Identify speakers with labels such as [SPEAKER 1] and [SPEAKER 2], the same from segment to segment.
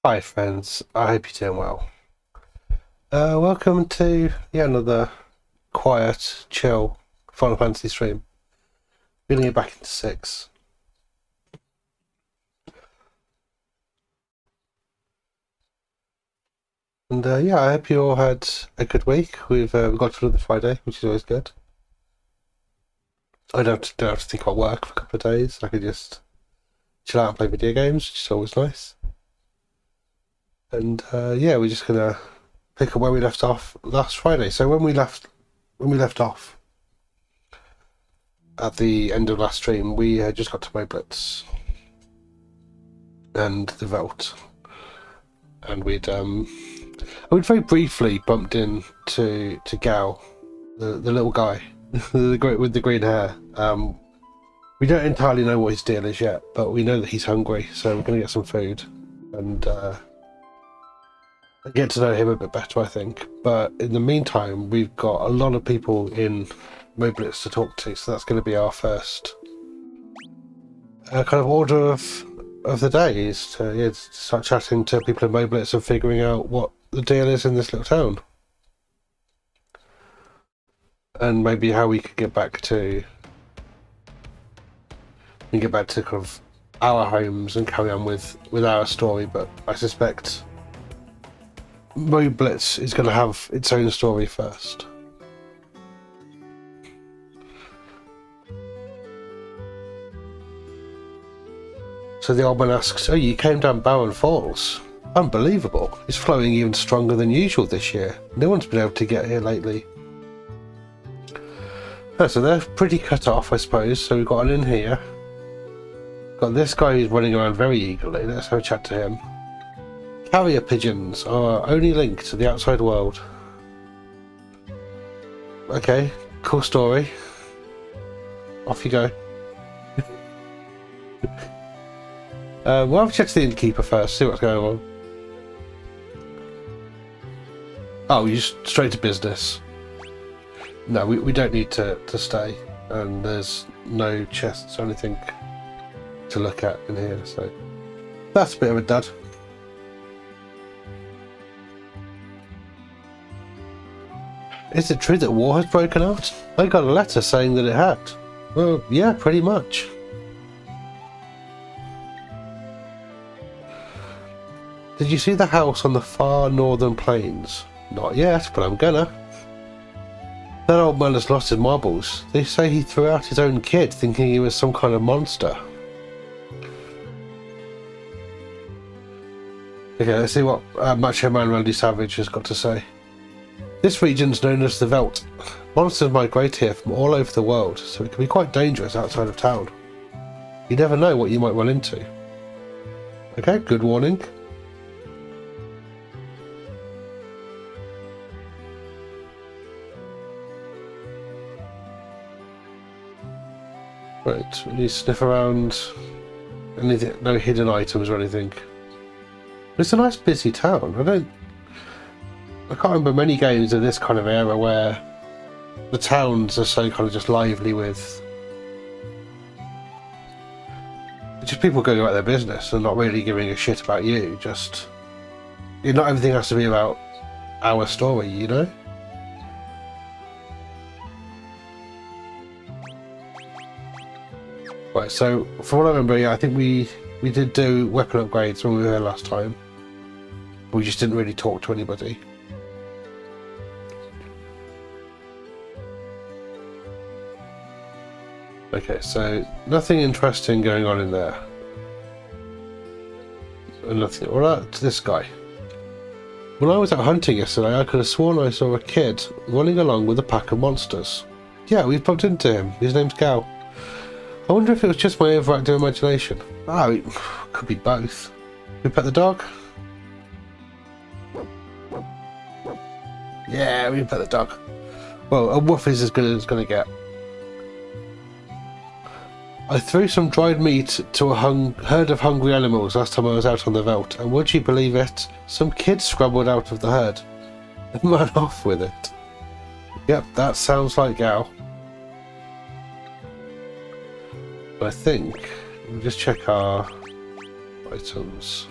[SPEAKER 1] Hi friends, I hope you're doing well. Welcome to another quiet, chill Final Fantasy stream. We're gonna get back into 6. And I hope you all had a good week. We've got to another Friday, which is always good. I don't have to think about work for a couple of days. I could just chill out and play video games, which is always nice. And we're just gonna pick up where we left off last Friday. So when we left off at the end of last stream, we had just got to Mobliz and the Veldt, and we'd very briefly bumped into Gal, the little guy, with the green hair. We don't entirely know what his deal is yet, but we know that he's hungry, so we're gonna get some food and get to know him a bit better, I think. But in the meantime, we've got a lot of people in Mobliz to talk to, so that's going to be our first kind of order of the day, is to start chatting to people in Mobliz and figuring out what the deal is in this little town, and maybe how we could get back to kind of our homes and carry on with our story. But I suspect Mobliz is going to have its own story first. So the old man asks, "Oh, you came down Barren Falls? Unbelievable. It's flowing even stronger than usual this year. No one's been able to get here lately." Oh, so they're pretty cut off, I suppose. So we've got an inn here. Got this guy who's running around very eagerly. Let's have a chat to him. Carrier pigeons are our only link to the outside world. Okay, cool story. Off you go. We'll have a chat to the innkeeper first, see what's going on. Oh, you just straight to business. No, we don't need to stay, and there's no chests or anything to look at in here, so that's a bit of a dud. Is it true that war has broken out? I got a letter saying that it had. Well, yeah, pretty much. Did you see the house on the far northern plains? Not yet, but I'm gonna. That old man has lost his marbles. They say he threw out his own kid thinking he was some kind of monster. Okay, let's see what Macho Man Randy Savage has got to say. This region's known as the Veldt. Monsters migrate here from all over the world, so it can be quite dangerous outside of town. You never know what you might run into. Okay, good warning. Right, we need to sniff around. Anything, no hidden items or anything. It's a nice busy town. I can't remember many games in this kind of era where the towns are so kind of just lively with just people going about their business and not really giving a shit about you. Just not everything has to be about our story, you know? Right, so from what I remember, yeah, I think we did do weapon upgrades when we were here last time. We just didn't really talk to anybody. Okay, so nothing interesting going on in there. And nothing. Alright, to this guy. When I was out hunting yesterday, I could have sworn I saw a kid running along with a pack of monsters. Yeah, we've bumped into him. His name's Gal. I wonder if it was just my overactive imagination. Oh, it could be both. We pet the dog? Yeah, we can pet the dog. Well, a woof is as good as it's going to get. I threw some dried meat to a herd of hungry animals last time I was out on the veldt, and would you believe it? Some kid scrambled out of the herd and ran off with it. Yep, that sounds like Gal. I think we'll just check our items.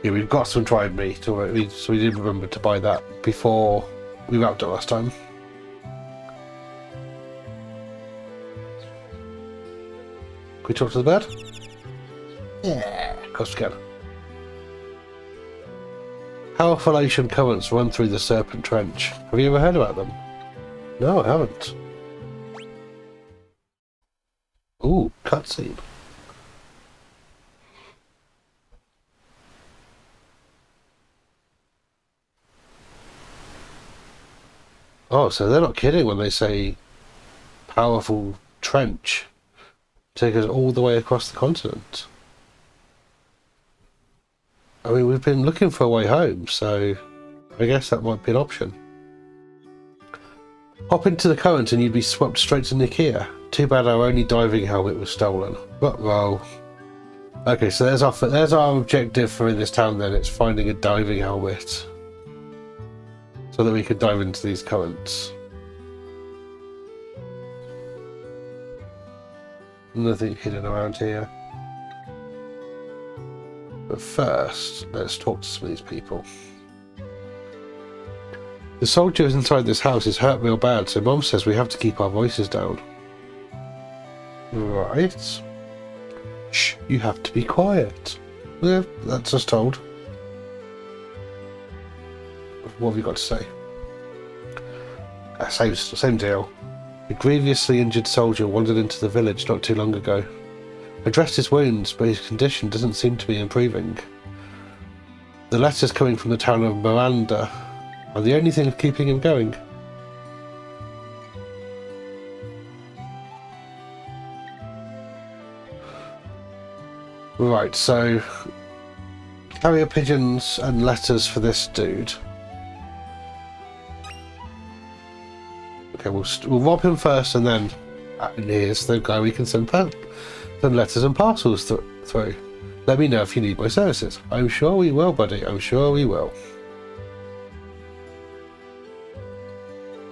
[SPEAKER 1] Yeah, we've got some dried meat already, so we did remember to buy that before we wrapped up last time. Can we talk to the bird? Yeah, of course we can. Powerful ocean currents run through the Serpent Trench. Have you ever heard about them? No, I haven't. Ooh, cutscene. Oh, so they're not kidding when they say powerful trench. Take us all the way across the continent. I mean, we've been looking for a way home, so I guess that might be an option. Hop into the current and you'd be swept straight to Nikia. Too bad our only diving helmet was stolen. But roll. Okay, so there's our objective for in this town then. It's finding a diving helmet. So that we can dive into these currents. Nothing hidden around here. But first, let's talk to some of these people. The soldiers inside this house is hurt real bad, so Mom says we have to keep our voices down. Right. Shh, you have to be quiet. Yeah, that's us told. What have you got to say? Same deal. A grievously injured soldier wandered into the village not too long ago. I dressed his wounds, but his condition doesn't seem to be improving. The letters coming from the town of Miranda are the only thing keeping him going. Right, so carrier pigeons and letters for this dude. Okay, we'll rob him first, and then here's the guy we can send letters and parcels through. Let me know if you need my services. I'm sure we will, buddy. I'm sure we will.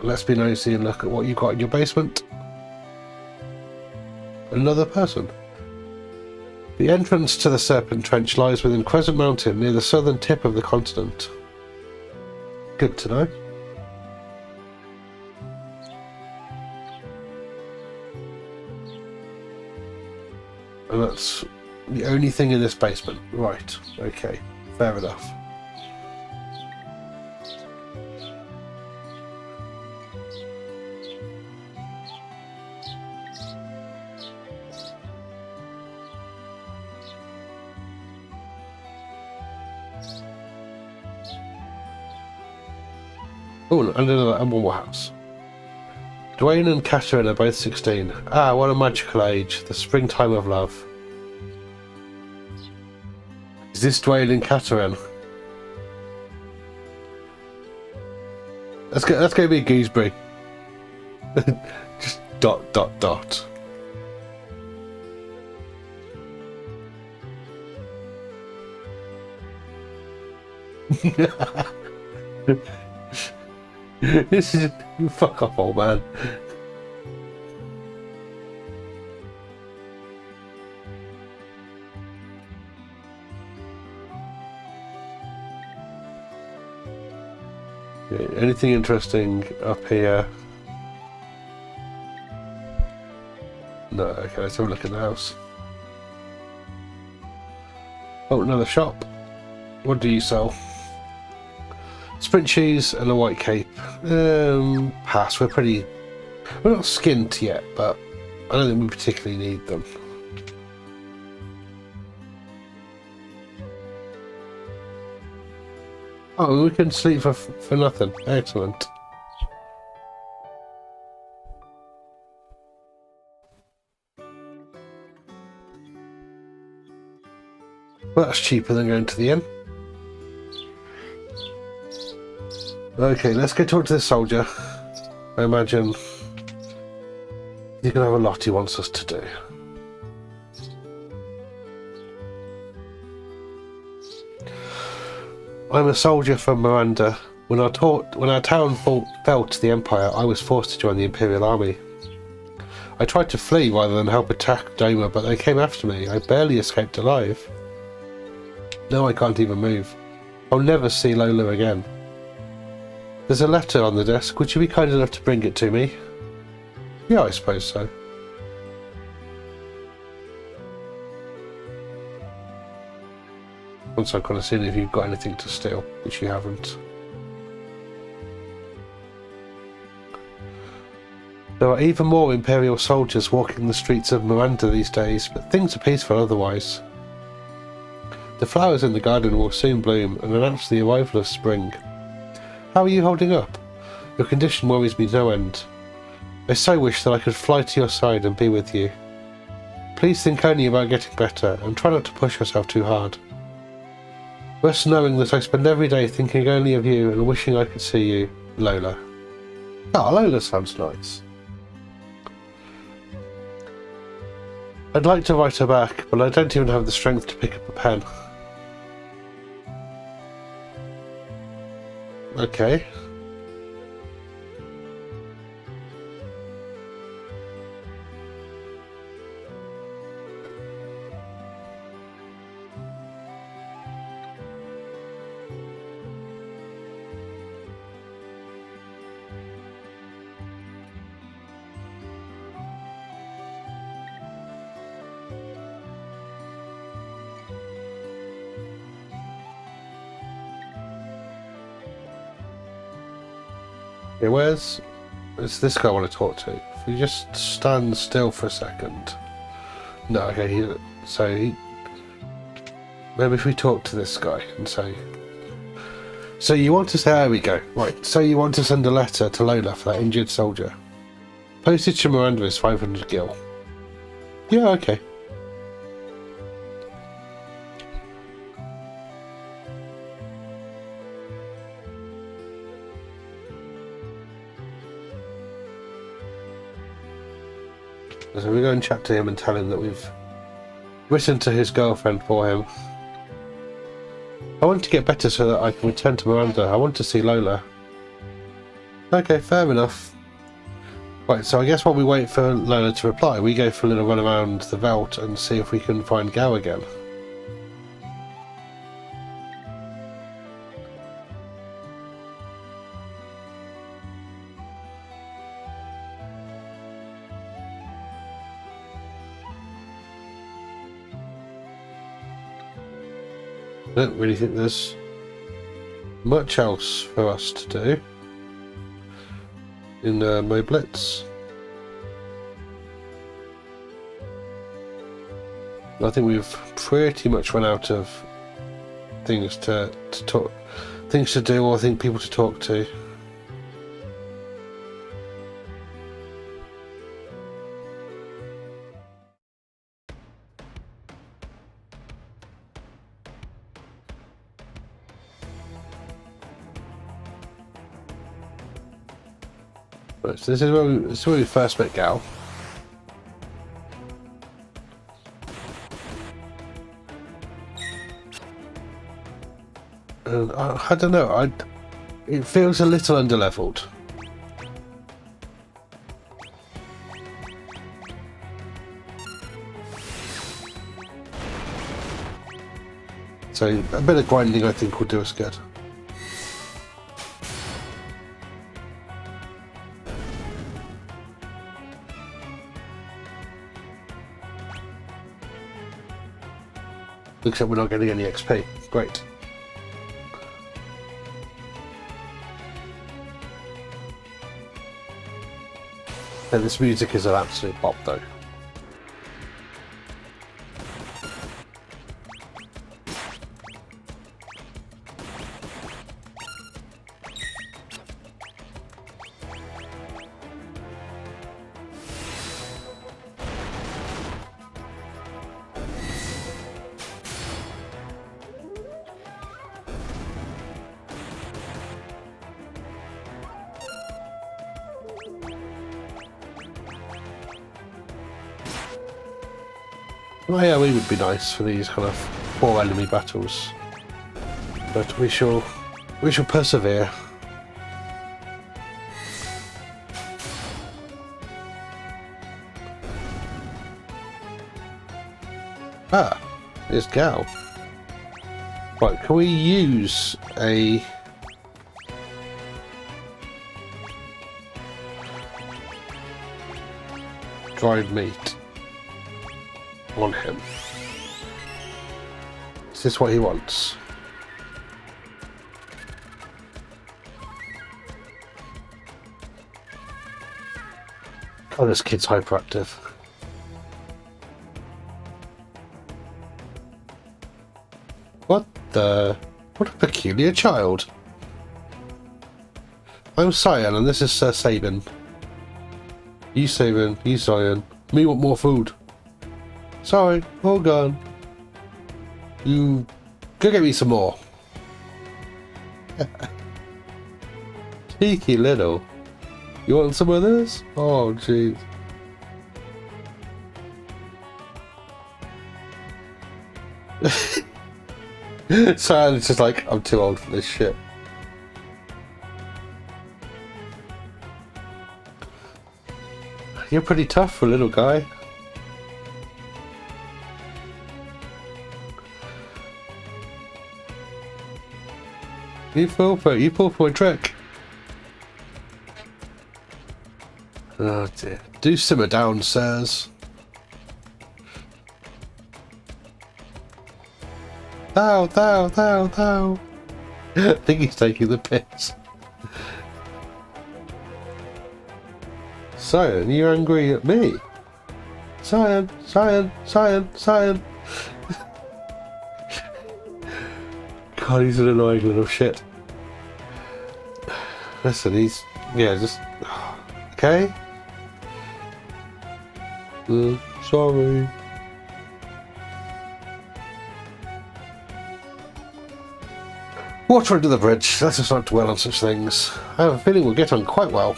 [SPEAKER 1] Let's be nosy and look at what you've got in your basement. Another person. The entrance to the Serpent Trench lies within Crescent Mountain, near the southern tip of the continent. Good to know. And that's the only thing in this basement. Right, okay, fair enough. Oh, and one more house. Dwayne and Catherine are both 16. Ah, what a magical age. The springtime of love. Is this Dwayne and Catherine? That's going to be a gooseberry. Just ... This is... Fuck off, old man. Okay, anything interesting up here? No, okay, let's have a look at the house. Oh, another shop. What do you sell? Sprint shoes and a white cape. Pass. We're not skint yet, but I don't think we particularly need them. Oh, we can sleep for nothing. Excellent. Well, that's cheaper than going to the inn. Okay, let's go talk to this soldier. I imagine he's going to have a lot he wants us to do. I'm a soldier from Miranda. When our town fell to the Empire, I was forced to join the Imperial Army. I tried to flee rather than help attack Doma, but they came after me. I barely escaped alive. Now I can't even move. I'll never see Lola again. There's a letter on the desk. Would you be kind enough to bring it to me? Yeah, I suppose so. Once I've kind of seen if you've got anything to steal, which you haven't. There are even more Imperial soldiers walking the streets of Miranda these days, but things are peaceful otherwise. The flowers in the garden will soon bloom and announce the arrival of spring. How are you holding up? Your condition worries me no end. I so wish that I could fly to your side and be with you. Please think only about getting better and try not to push yourself too hard. Rest knowing that I spend every day thinking only of you and wishing I could see you, Lola. Ah, Lola sounds nice. I'd like to write her back, but I don't even have the strength to pick up a pen. Okay. Okay, it's this guy I want to talk to. If you just stand still for a second. No, okay, maybe if we talk to this guy and say, so you want to say, there we go, right, so you want to send a letter to Lola for that injured soldier. Postage to Miranda is 500 gil. Yeah, okay. So we go and chat to him and tell him that we've written to his girlfriend for him. I want to get better so that I can return to Miranda. I want to see Lola. Okay, fair enough. Right, so I guess while we wait for Lola to reply, we go for a little run around the Veldt and see if we can find Gao again. I don't really think there's much else for us to do in Mobliz. I think we've pretty much run out of things to talk, things to do, or I think people to talk to. Right, so this is where we first met Gao. And I don't know, it feels a little underleveled. So a bit of grinding I think will do us good. Looks like we're not getting any XP. Great. And this music is an absolute bop though. Oh yeah, we would be nice for these kind of 4 enemy battles, but we shall persevere. Ah, there's Gao. Right, can we use a dried meat on him? Is this what he wants? Oh, this kid's hyperactive. What a peculiar child. I'm Cyan and this is Sir Sabin. You Sabin, you Cyan. Me want more food. Sorry, all gone. You go get me some more. Cheeky little. You want some of this? Oh, jeez. So it's just like, I'm too old for this shit. You're pretty tough for a little guy. You fall for it. You fall for a trick. Oh dear. Do simmer down, sirs. Thou. I think he's taking the piss. Cyan, you're angry at me? Cyan. God, he's an annoying little shit. Listen, he's... yeah, just... okay? Sorry. Water under the bridge. Let us not dwell on such things. I have a feeling we'll get on quite well.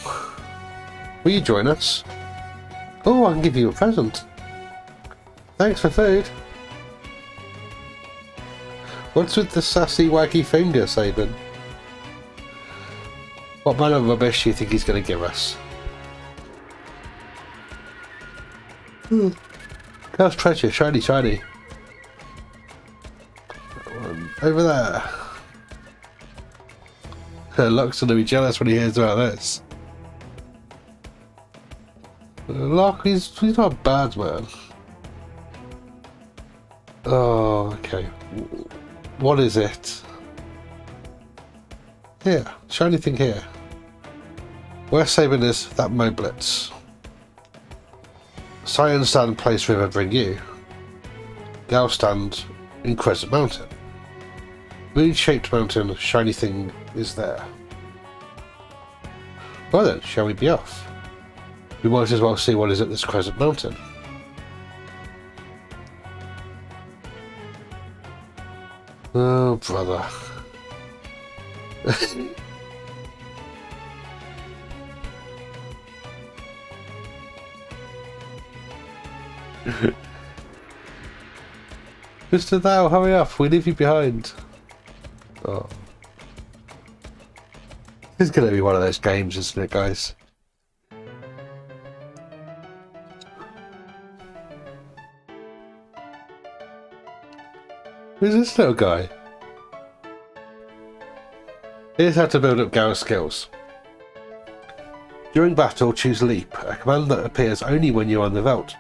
[SPEAKER 1] Will you join us? Oh, I can give you a present. Thanks for food. What's with the sassy waggy finger, Sabin? What kind of rubbish do you think he's going to give us? Cursed treasure, shiny, shiny. Over there. Locke's going to be jealous when he hears about this. Locke, he's not a bad man. Oh, okay. What is it? Here, shiny thing here. We're saving this, that Mobliz. Cyan stand place remembering you. Gal stand in Crescent Mountain. Moon-shaped mountain, shiny thing is there. Well then, shall we be off? We might as well see what is at this Crescent Mountain. Oh, brother. Mr. Thou, hurry up, we leave you behind. Oh. This is going to be one of those games, isn't it, guys? Who's this little guy? Here's how to build up Gal's skills. During battle, choose Leap, a command that appears only when you're on the Veldt.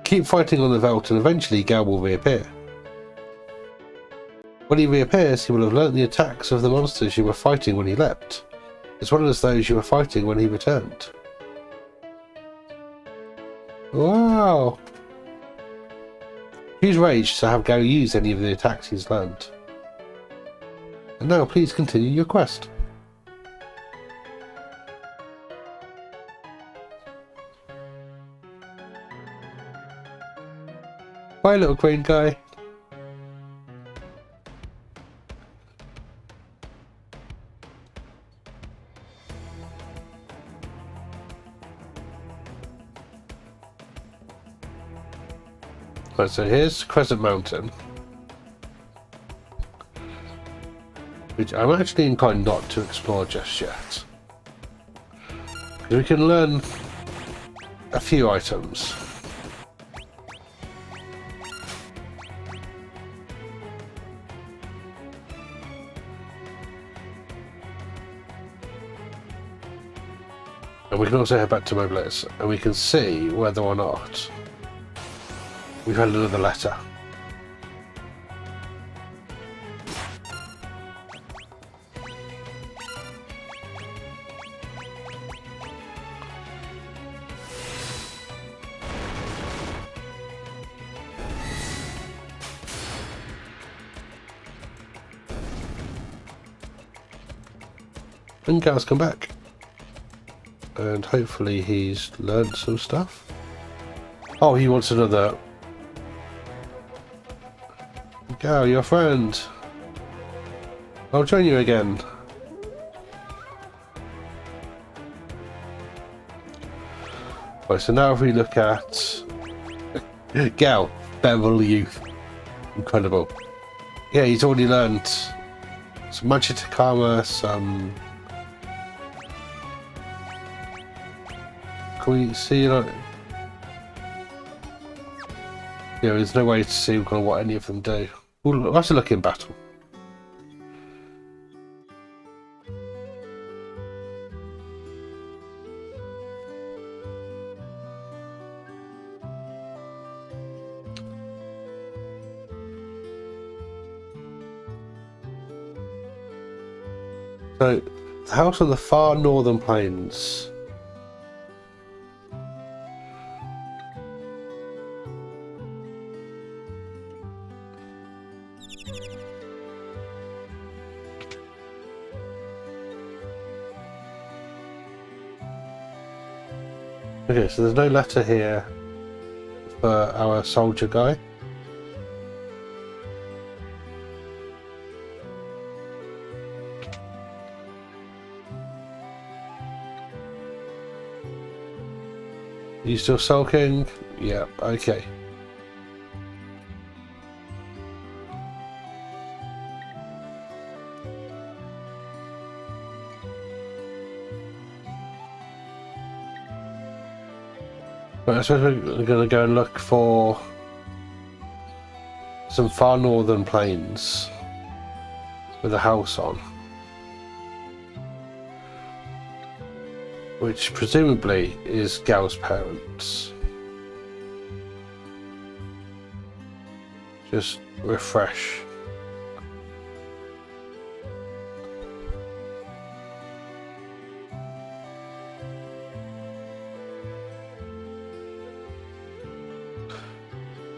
[SPEAKER 1] Keep fighting on the Veldt and eventually Gal will reappear. When he reappears, he will have learnt the attacks of the monsters you were fighting when he leapt, as well as those you were fighting when he returned. Wow! Use Rage to have Gal use any of the attacks he's learned. And now please continue your quest. Bye, little green guy. Right, so here's Crescent Mountain, which I'm actually inclined not to explore just yet. We can learn a few items. And we can also head back to Mobliz, and we can see whether or not we've had another letter. And Gal's come back. And hopefully he's learned some stuff. Oh, he wants another. Gal, your friend. I'll join you again. Right, so now if we look at Gal, Beverly Youth. Incredible. Yeah, he's already learned some Machitakama, some. Can we see, like, yeah, there's no way to see kind of what any of them do. We'll have to look in battle. So, the house on the far northern plains. Okay, so there's no letter here for our soldier guy. You still sulking? Yeah, okay. Right, I suppose we're going to go and look for some far northern plains with a house on, which presumably is Gal's parents. Just refresh.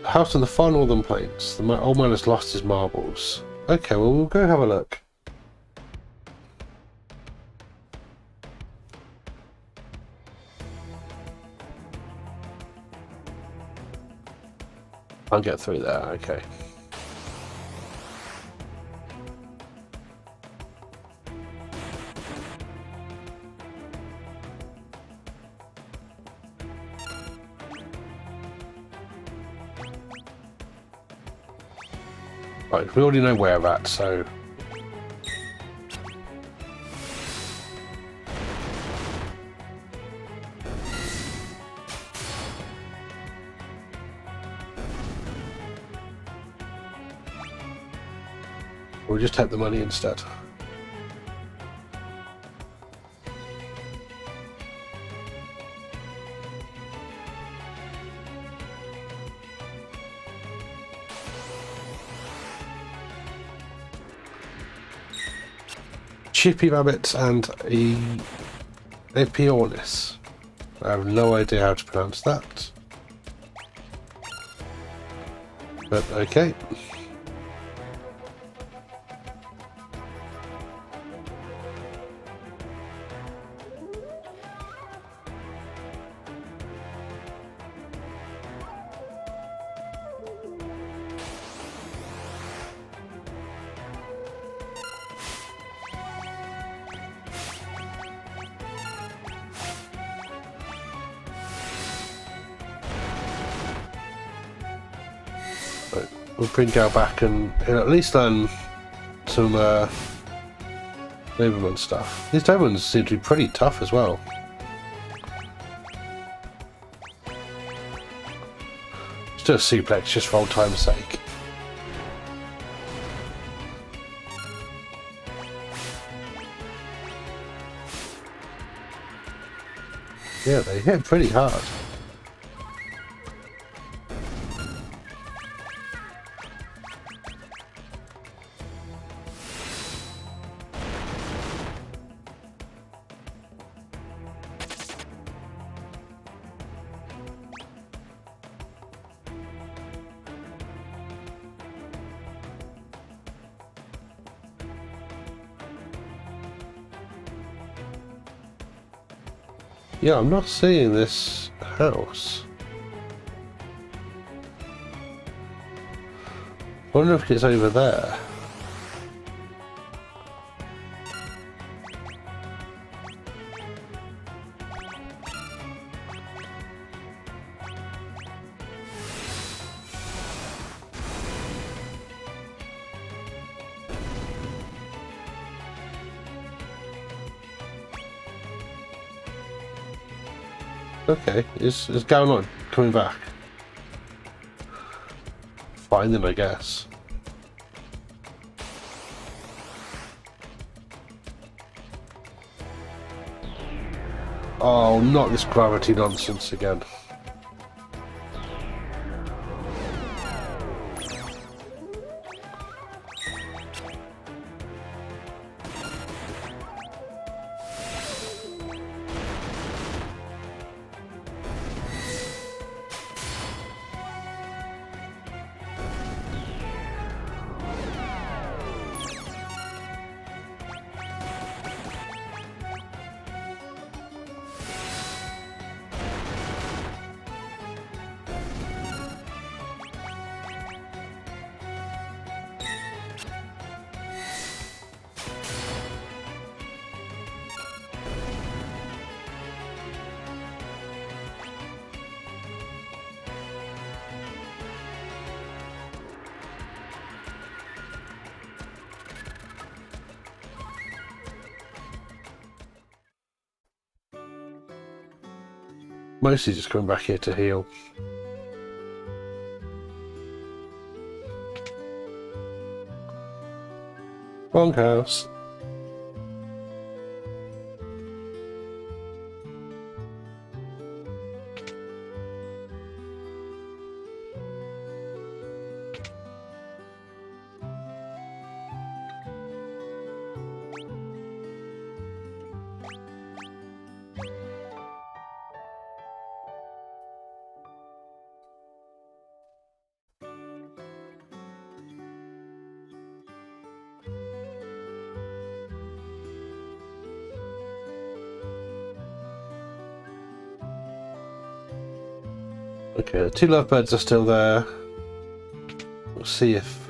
[SPEAKER 1] House in the far northern plains. The old man has lost his marbles. Okay, well, we'll go have a look. I'll get through there, okay. Right, we already know where we're at, so... we'll just take the money instead. Chippy rabbits and a Epiornis. I have no idea how to pronounce that. But okay. We'll bring Gal back and he'll at least learn some Doberman stuff. These Dobermans seem to be pretty tough as well. Let's do a suplex just for old time's sake. Yeah, they hit pretty hard. Yeah, I'm not seeing this house. I wonder if it's over there. Okay, is Gal not coming back? Fine then, I guess. Oh, not this gravity nonsense again. Mostly just coming back here to heal. Bunkhouse. Okay, the 2 lovebirds are still there. We'll see if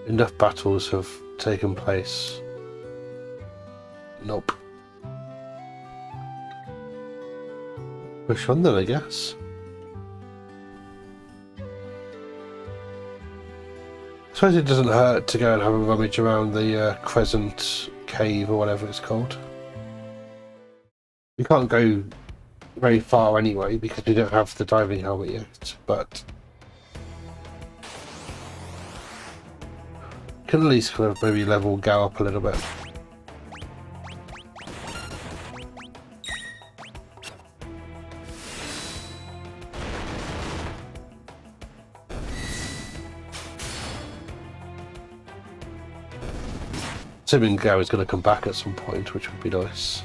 [SPEAKER 1] enough battles have taken place. Nope. Push on then, I guess. I suppose it doesn't hurt to go and have a rummage around the Crescent Cave or whatever it's called. You can't go very far anyway because we don't have the diving helmet yet, but can at least kind of maybe level Gal up a little bit. Assuming Gal is going to come back at some point, which would be nice.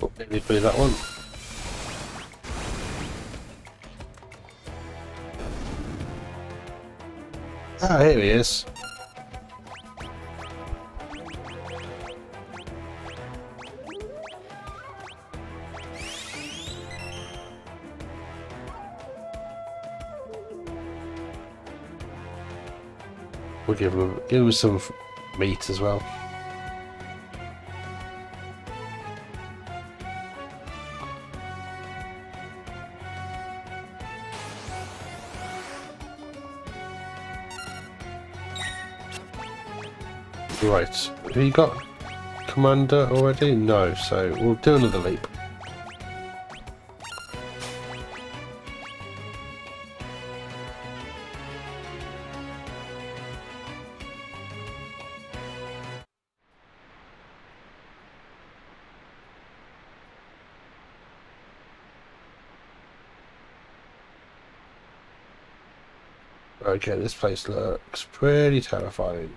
[SPEAKER 1] Oh, maybe play that one. Ah, here he is. We'll give him some meat as well. Right, have you got Commander already? No, so we'll do another leap. Okay, this place looks pretty terrifying.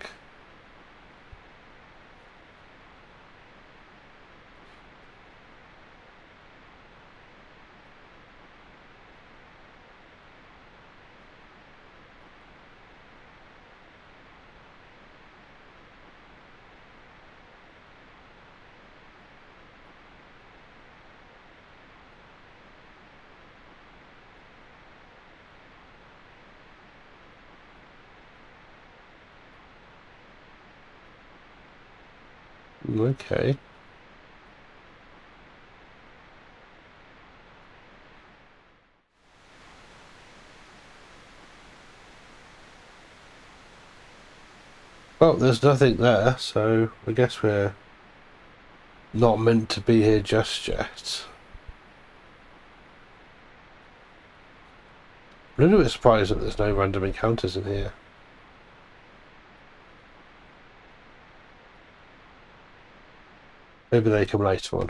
[SPEAKER 1] Okay. Well, there's nothing there, so I guess we're not meant to be here just yet. I'm a little bit surprised that there's no random encounters in here. Maybe they come later on.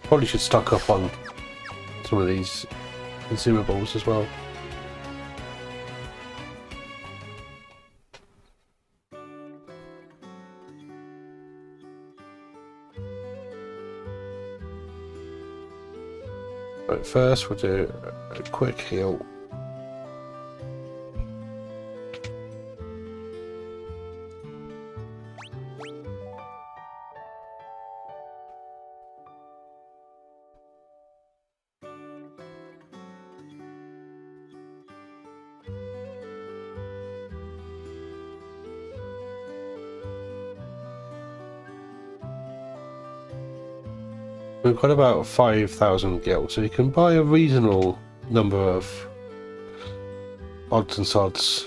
[SPEAKER 1] Probably should stock up on some of these consumables as well. Right, first we'll do a quick heal. We've got about 5,000 gil, so you can buy a reasonable number of odds and sods.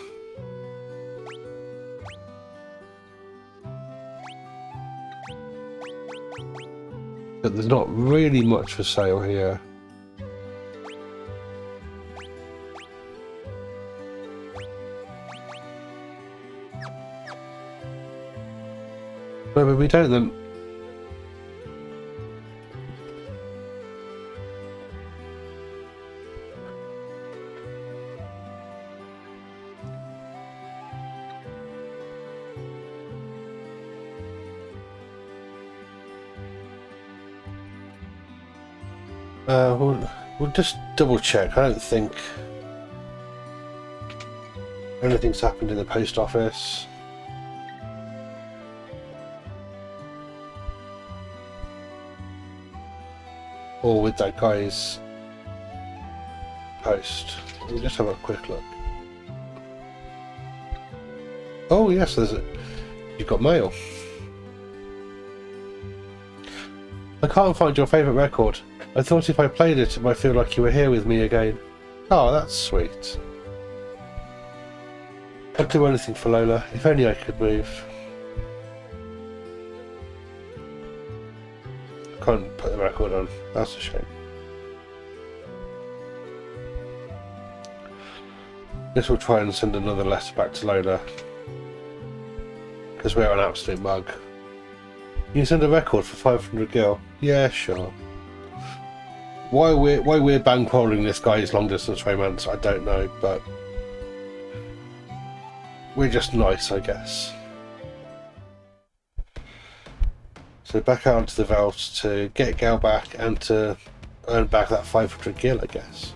[SPEAKER 1] But there's not really much for sale here. Maybe we don't then. We'll just double check. I don't think anything's happened in the post office. Or with that guy's post. We'll just have a quick look. Oh yes, you've got mail. I can't find your favourite record. I thought if I played it might feel like you were here with me again. Oh, that's sweet. I'd do anything for Lola, if only I could move. Can't put the record on, that's a shame. Guess we'll try and send another letter back to Lola. Because we're an absolute mug. You send a record for 500 gil? Yeah, sure. Why we're bankrolling this guy's long distance romance, I don't know, but we're just nice, I guess. So back out to the Veldt to get Gal back and to earn back that 500 gil, I guess.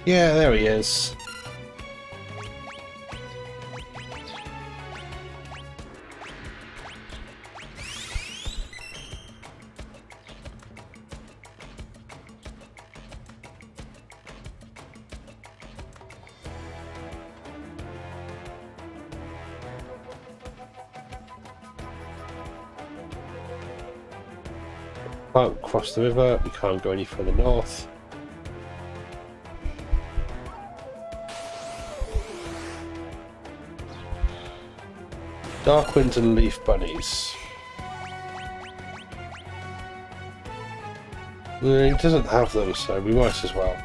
[SPEAKER 1] Yeah, there he is. Can't cross the river, we can't go any further north. Dark winds and leaf bunnies. He doesn't have them, so we might as well.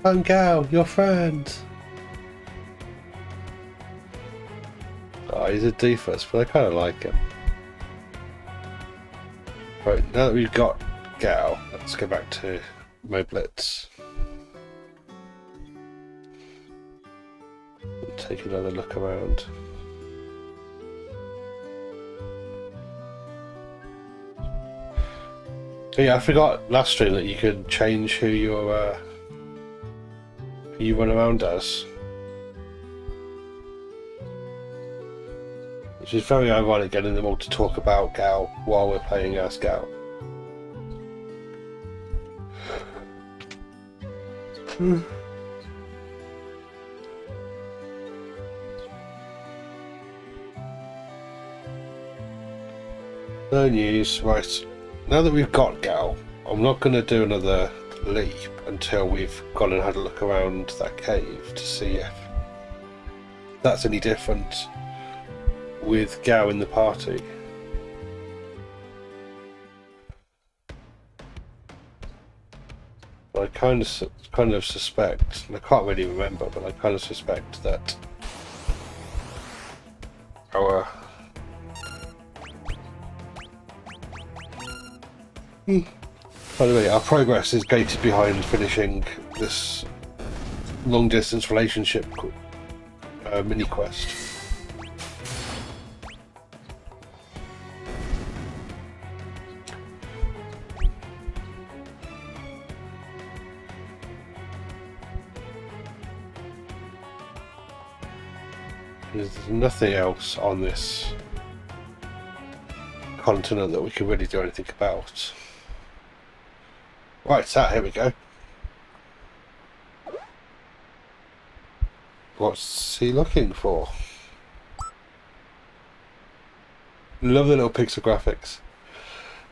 [SPEAKER 1] I'm Gal, your friend. Oh, he's a doofus, but I kind of like him. Right, now that we've got Gal, let's go back to Mobliz. Take another look around. Oh yeah, I forgot last stream that you could change who you run around as. Which is very ironic, getting them all to talk about Gal while we're playing as Gal. No news. Right, now that we've got Gal, I'm not going to do another leap until we've gone and had a look around that cave to see if that's any different with Gal in the party. But I kind of suspect, and I can't really remember, but I kind of suspect that our by the way, our progress is gated behind finishing this long distance relationship mini quest. There's nothing else on this continent that we can really do anything about. Right, so here we go. What's he looking for? Love the little pixel graphics.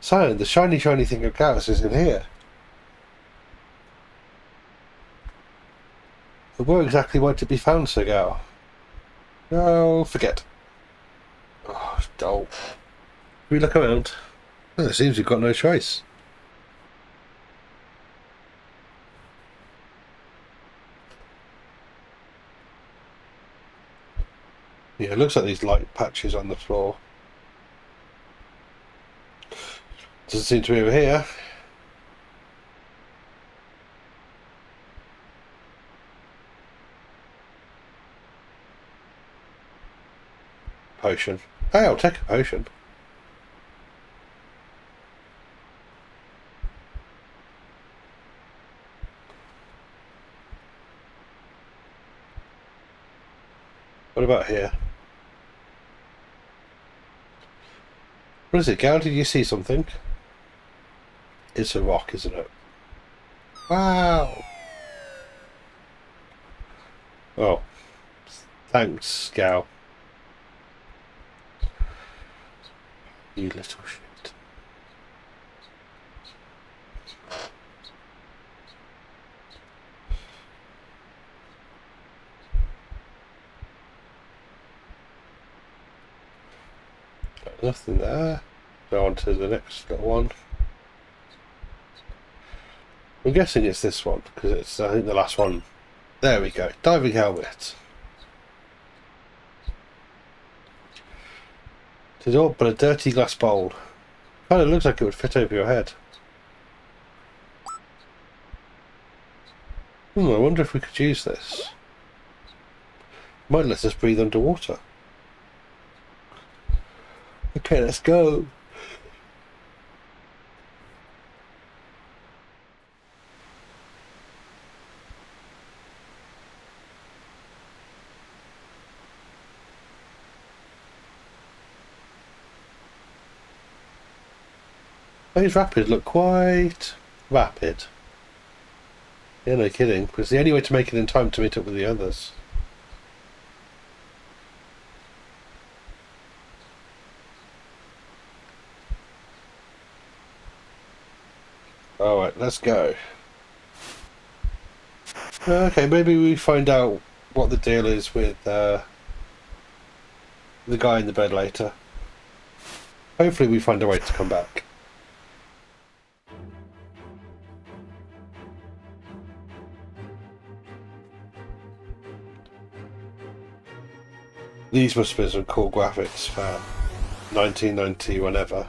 [SPEAKER 1] So, the shiny thing of Gauss is in here. But where exactly might it be found, Sir Gal? Oh, forget. Oh, dull. We look around. Well, it seems we've got no choice. Yeah, it looks like these light patches on the floor. Doesn't seem to be over here. Potion. Hey, I'll take a potion. What about here? What is it, Gal? Did you see something? It's a rock, isn't it? Wow! Oh. Thanks, Gal. You little shit. Got nothing there. Go on to the next little one. I'm guessing it's this one, because it's, I think, the last one. There we go. Diving helmet. It's all but a dirty glass bowl. Kind of looks like it would fit over your head. I wonder if we could use this. Might let us breathe underwater. Okay, let's go. Those rapids look quite rapid. Yeah, no kidding. Because the only way to make it in time to meet up with the others. Alright, let's go. Okay, maybe we find out what the deal is with the guy in the bed later. Hopefully we find a way to come back. These must have been some cool graphics for 1990 whenever.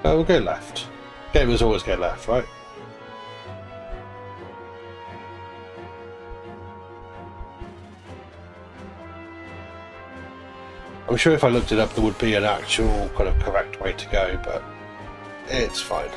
[SPEAKER 1] We'll go left. Gamers always go left, right? I'm sure if I looked it up there would be an actual kind of correct way to go, but it's fine.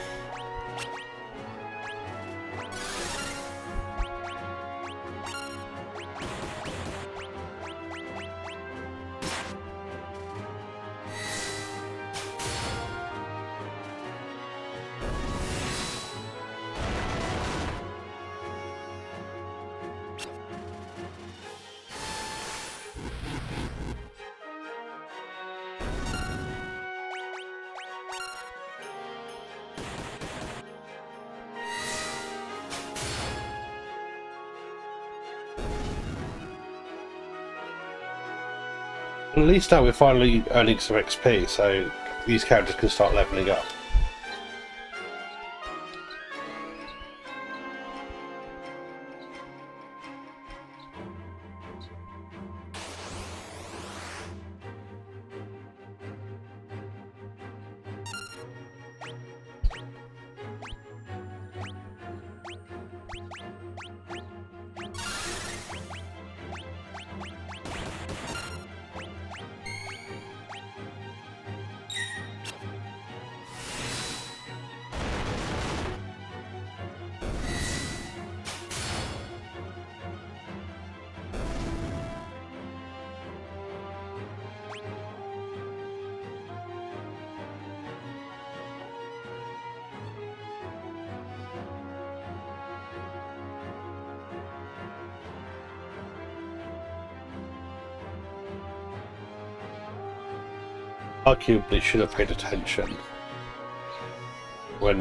[SPEAKER 1] At least now we're finally earning some XP, so these characters can start leveling up. Arguably should have paid attention when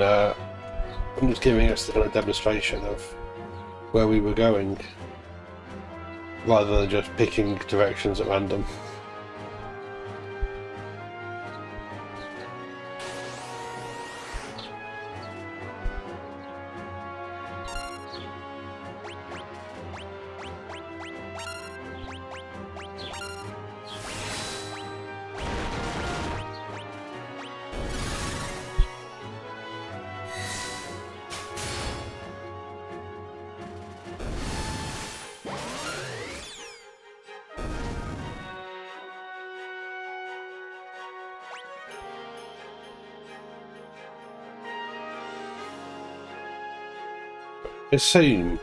[SPEAKER 1] he was giving us the kind of demonstration of where we were going, rather than just picking directions at random. I assume,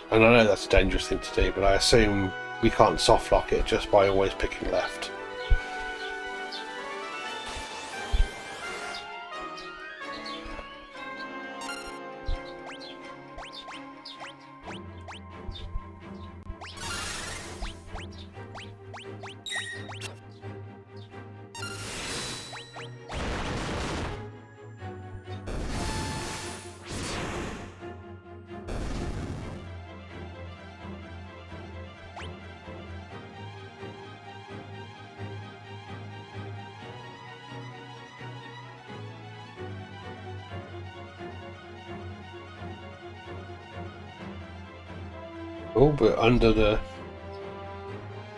[SPEAKER 1] and I know that's a dangerous thing to do, but I assume we can't soft lock it just by always picking left. Oh, but under the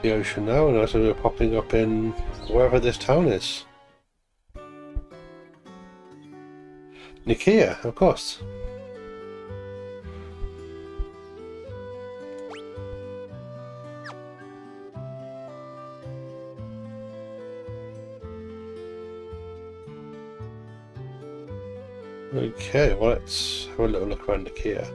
[SPEAKER 1] ocean now, and as we're popping up in wherever this town is. Nikia, of course. Okay, well, let's have a little look around Nikia.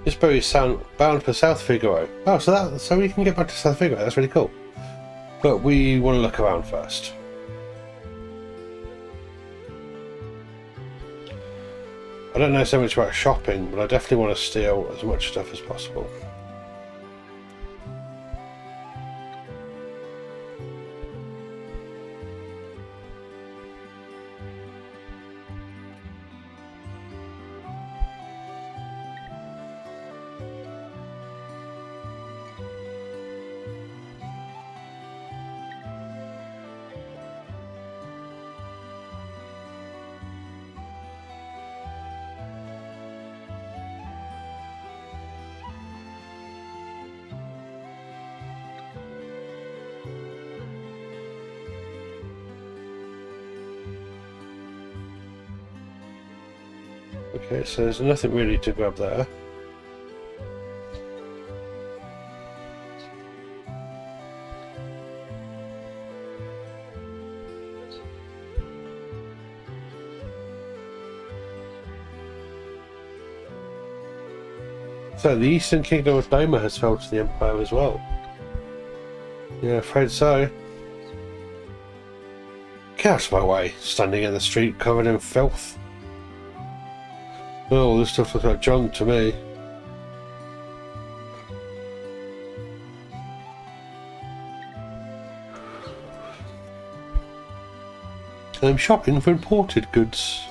[SPEAKER 1] This boat is bound for South Figaro. Oh, so we can get back to South Figaro. That's really cool. But we want to look around first. I don't know so much about shopping, but I definitely want to steal as much stuff as possible. Okay, so there's nothing really to grab there. So the Eastern Kingdom of Noma has fell to the Empire as well. Yeah, afraid so. Get out of my way, standing in the street covered in filth. Oh, this stuff looks like junk to me. I'm shopping for imported goods.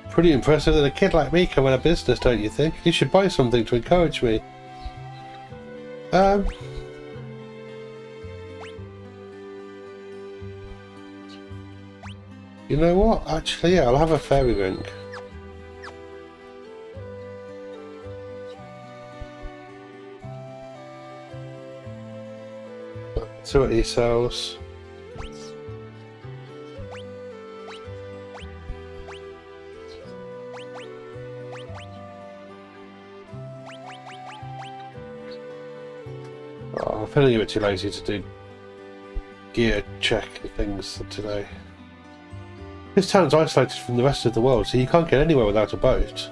[SPEAKER 1] Pretty impressive that a kid like me can run a business, don't you think? You should buy something to encourage me. You know what? Actually, yeah, I'll have a fairy ring. See what he sells. Oh, I'm feeling a bit too lazy to do gear check things today. This town's isolated from the rest of the world, so you can't get anywhere without a boat.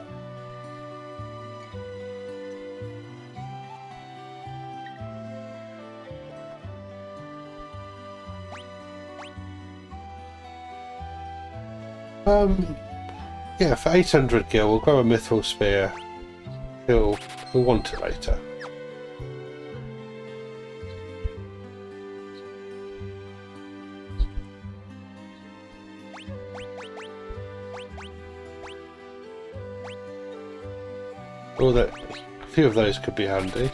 [SPEAKER 1] Yeah, for 800 gil, we'll grab a mithril spear. He'll want it later. Oh, a few of those could be handy.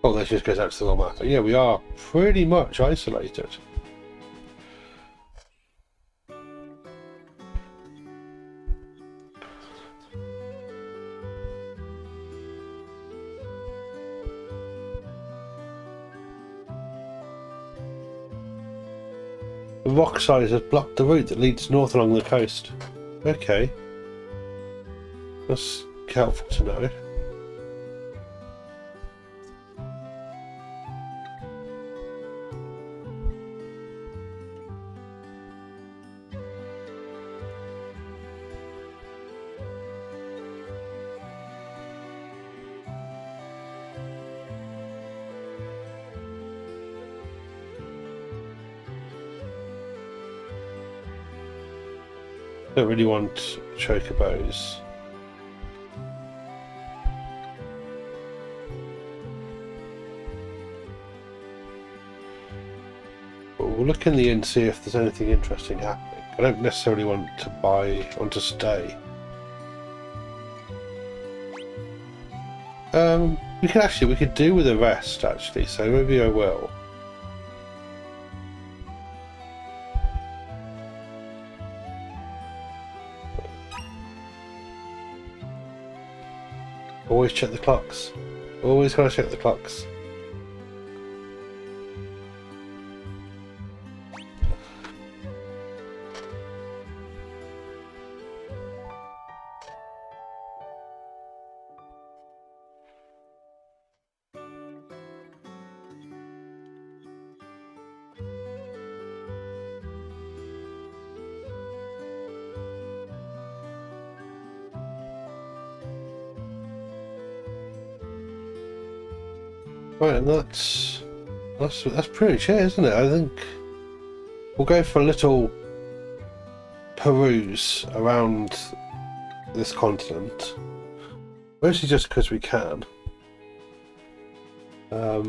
[SPEAKER 1] Oh, this just goes out to the map. But yeah, we are pretty much isolated. The rock size has blocked the route that leads north along the coast. Okay. That's helpful to know. Don't really want chocobos. But we'll look in the inn, see if there's anything interesting happening. I don't necessarily want to stay. We could do with a rest actually, so maybe I will. Always check the clocks. Always gotta check the clocks. Right, and that's pretty much it, isn't it? I think we'll go for a little peruse around this continent, mostly just because we can. We're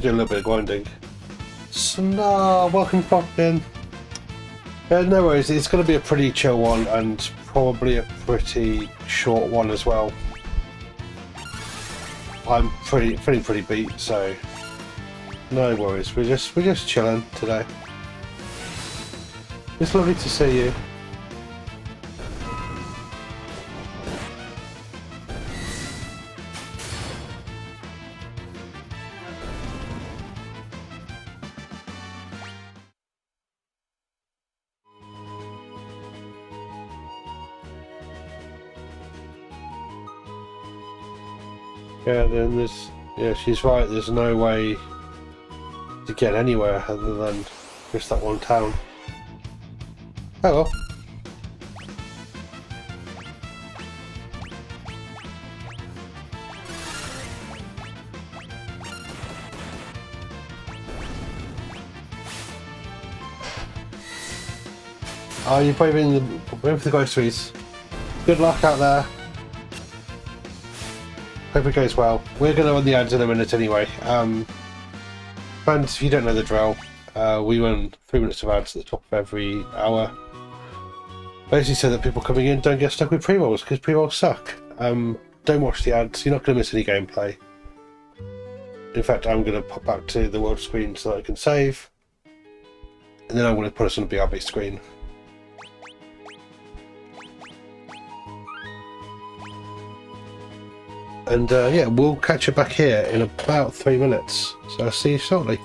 [SPEAKER 1] doing a little bit of grinding. So, welcome back in. No worries, it's going to be a pretty chill one and probably a pretty short one as well. I'm feeling pretty beat, so no worries. We're just chilling today. It's lovely to see you. Yeah, then she's right, there's no way to get anywhere other than just that one town. Oh well. Oh, you're waving for the groceries. Good luck out there. Hope it goes well. We're going to run the ads in a minute anyway. Friends, if you don't know the drill, we run 3 minutes of ads at the top of every hour. Basically so that people coming in don't get stuck with pre-rolls, because pre-rolls suck. Don't watch the ads, you're not going to miss any gameplay. In fact, I'm going to pop back to the world screen so that I can save. And then I'm going to put us on a BRB screen. And yeah, we'll catch you back here in about 3 minutes. So I'll see you shortly.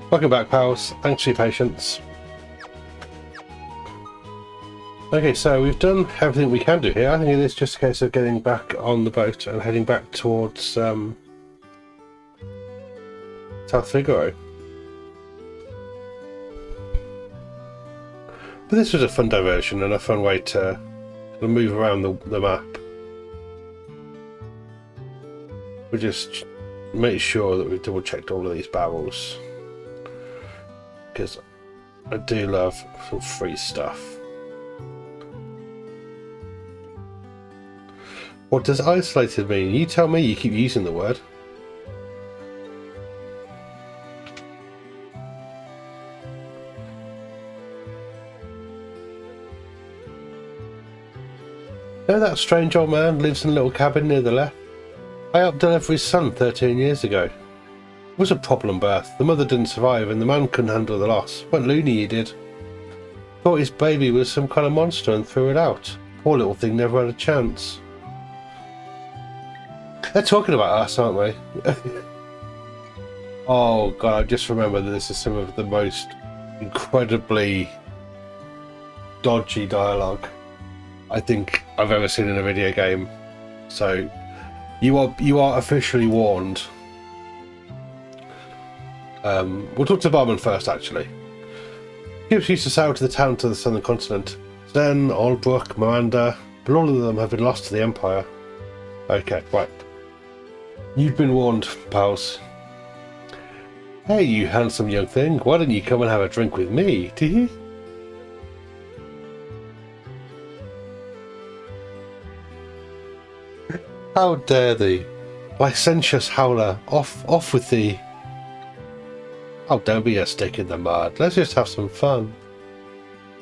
[SPEAKER 1] Welcome back, pals. Thanks for your patience. Okay, so we've done everything we can do here. I think it is just a case of getting back on the boat and heading back towards South Figaro. But this was a fun diversion and a fun way to move around the map. We just make sure that we've double checked all of these barrels, because I do love some free stuff. What does isolated mean? You tell me, you keep using the word. Know that strange old man lives in a little cabin near the left? I helped deliver his son 13 years ago. It was a problem birth. The mother didn't survive and the man couldn't handle the loss. Went loony, he did. Thought his baby was some kind of monster and threw it out. Poor little thing never had a chance. They're talking about us, aren't they? Oh god, I just remember that this is some of the most incredibly dodgy dialogue I think I've ever seen in a video game. So you are officially warned. We'll talk to the barman first, actually. Ships used to sail to the town to the southern continent. Sten, Olbrook, Miranda, but all of them have been lost to the Empire. Okay, right. You've been warned, pals. Hey, you handsome young thing, why don't you come and have a drink with me, do you? How dare thee? Licentious howler, off with thee. Oh, don't be a stick in the mud. Let's just have some fun.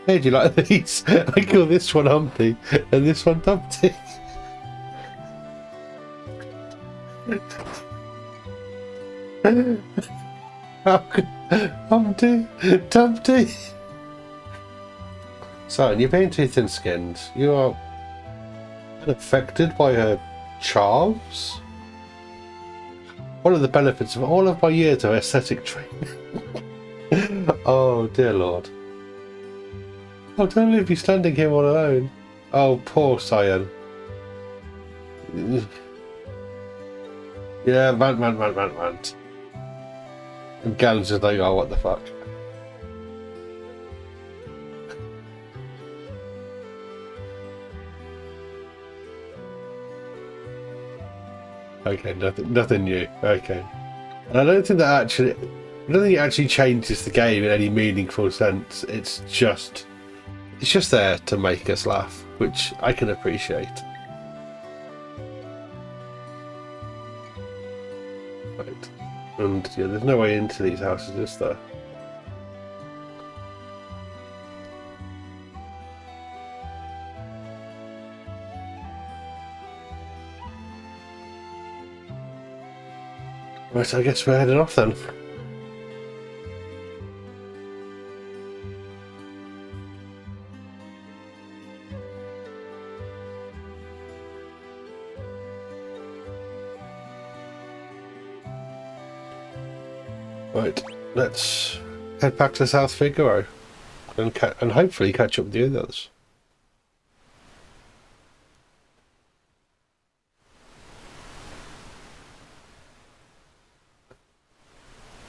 [SPEAKER 1] Hey, do you like these? I call this one Humpty and this one Dumpty. Humpty, Dumpty. Son, you're being too thin-skinned. You are unaffected by her charms. One of the benefits of all of my years of aesthetic training. Oh dear Lord. Oh, don't leave me standing here all alone. Oh, poor Cyan. Yeah, rant. And Galen's just like, oh, what the fuck. Okay, nothing new. Okay, and I don't think it actually changes the game in any meaningful sense. It's just there to make us laugh, which I can appreciate. Right, and yeah, there's no way into these houses, is there? Right, I guess we're heading off then. Right, let's head back to South Figaro and hopefully catch up with the others.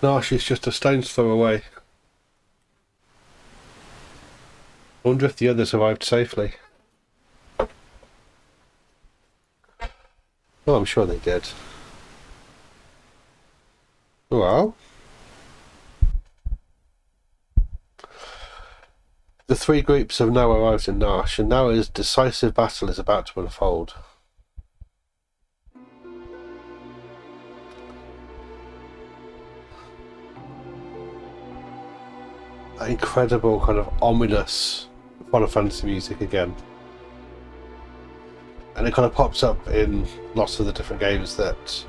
[SPEAKER 1] No, she's just a stone's throw away. I wonder if the others arrived safely. Oh, I'm sure they did. Well, the three groups have now arrived in Nash, and now a decisive battle is about to unfold. That incredible kind of ominous Final Fantasy music again. And it kind of pops up in lots of the different games that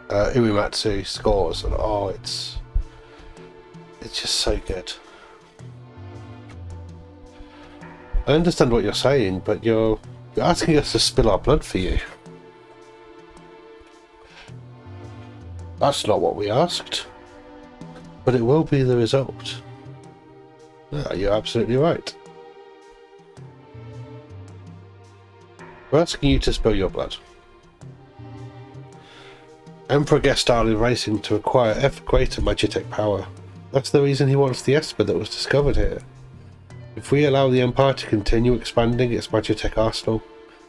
[SPEAKER 1] Uematsu scores, and oh, it's just so good. I understand what you're saying, but you're asking us to spill our blood for you. That's not what we asked. But it will be the result. Yeah, you're absolutely right. We're asking you to spill your blood. Emperor Gestal is racing to acquire ever greater Magitech power. That's the reason he wants the Esper that was discovered here. If we allow the Empire to continue expanding its Magitech arsenal,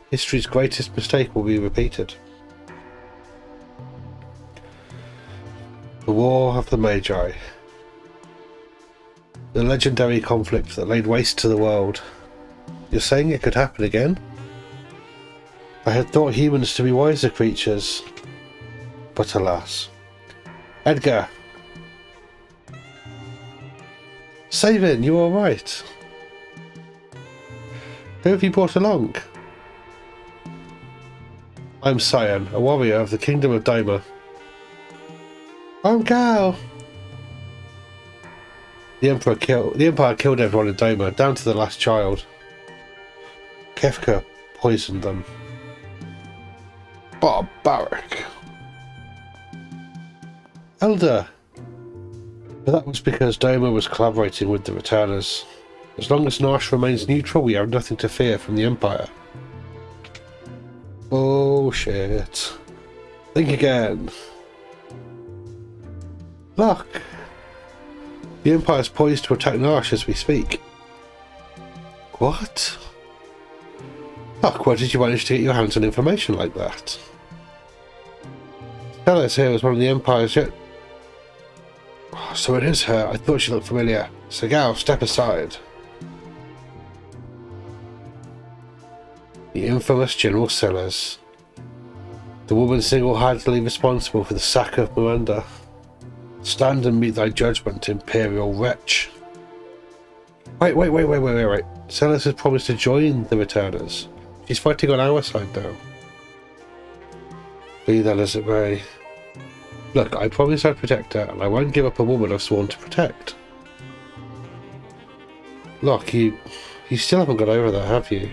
[SPEAKER 1] history's greatest mistake will be repeated. The War of the Magi. The legendary conflict that laid waste to the world. You're saying it could happen again? I had thought humans to be wiser creatures. But alas. Edgar! Savin, you alright? Who have you brought along? I'm Cyan, a warrior of the Kingdom of Daima. I'm Gal! The Empire killed everyone in Daima, down to the last child. Kefka poisoned them. Barbaric. Elder! But that was because Daima was collaborating with the Returners. As long as Nash remains neutral, we have nothing to fear from the Empire. Bullshit. Think again. Look! The Empire's poised to attack Nash as we speak. What? Look, where did you manage to get your hands on information like that? Stella's here as one of the Empire's yet. So it is her. I thought she looked familiar. Segal, step aside. The infamous General Sellers. The woman single-handedly responsible for the sack of Miranda. Stand and meet thy judgment, Imperial wretch. Wait. Sellers has promised to join the Returners. She's fighting on our side now. Be that as it may. Look, I promised I'd protect her, and I won't give up a woman I've sworn to protect. Look, you still haven't got over that, have you?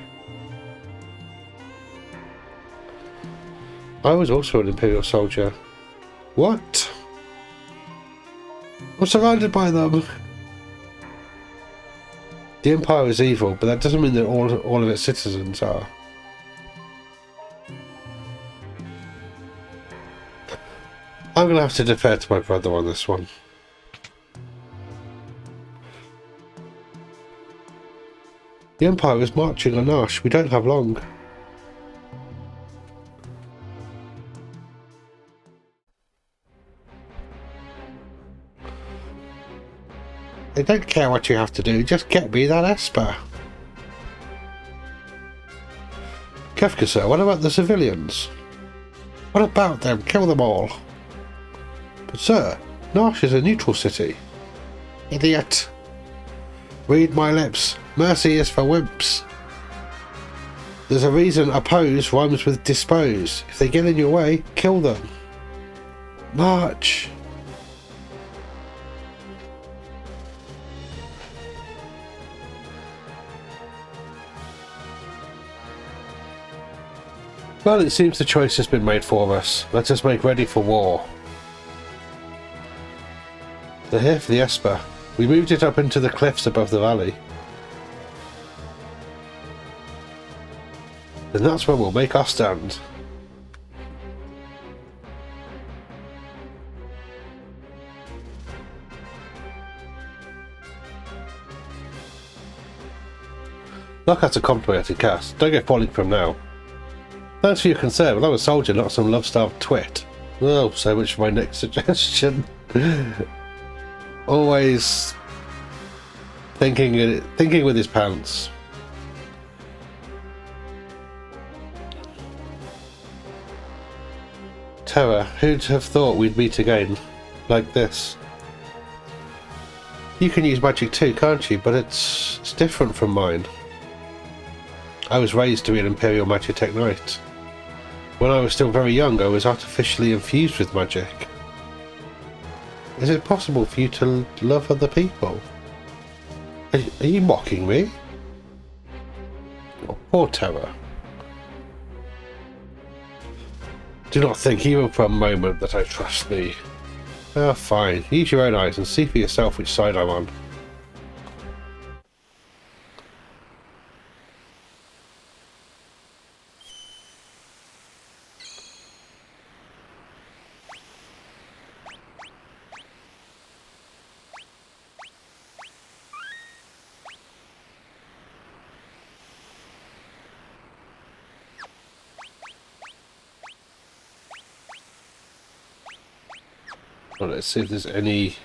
[SPEAKER 1] I was also an Imperial soldier. What? I'm surrounded by them. The Empire is evil, but that doesn't mean that all of its citizens are. I'm going to have to defer to my brother on this one. The Empire is marching on Nash. We don't have long. I don't care what you have to do, just get me that Esper. Kefka, sir, what about the civilians? What about them? Kill them all. But sir, Nash is a neutral city. Idiot. Read my lips. Mercy is for wimps. There's a reason oppose rhymes with dispose. If they get in your way, kill them. March. Well, it seems the choice has been made for us. Let us make ready for war. They're here for the Esper. We moved it up into the cliffs above the valley. Then that's where we'll make our stand. Look, that's a complicated cast. Don't get falling from now. Thanks for your concern, but I'm a soldier, not some love-starved twit. Oh, so much for my next suggestion. Always thinking with his pants. Terra, who'd have thought we'd meet again like this? You can use magic too, can't you? But it's different from mine. I was raised to be an Imperial Magitech Knight. When I was still very young, I was artificially infused with magic. Is it possible for you to love other people? Are you mocking me? Oh, poor Terra. Do not think even for a moment that I trust thee. Oh, fine. Use your own eyes and see for yourself which side I'm on. Well, let's see if there's any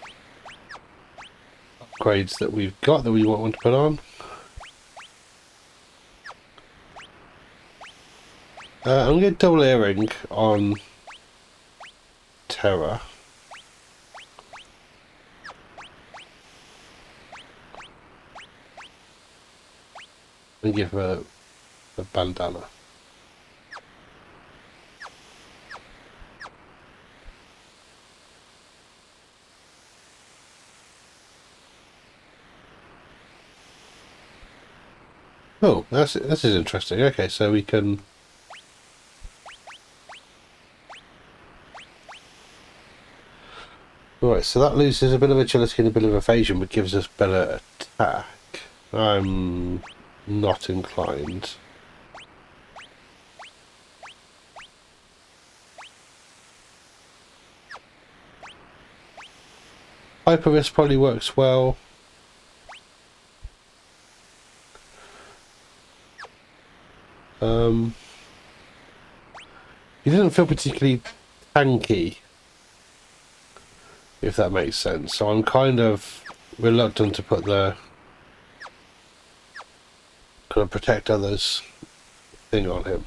[SPEAKER 1] upgrades that we've got that we want to put on. I'm going to get double earring on Terra. And give her a bandana. Oh, this is interesting. Okay, so we can... Right, so that loses a bit of agility and a bit of evasion, but gives us better attack. I'm not inclined. Hyper-risk probably works well. He doesn't feel particularly tanky, if that makes sense. So I'm kind of reluctant to put the kind of protect others thing on him.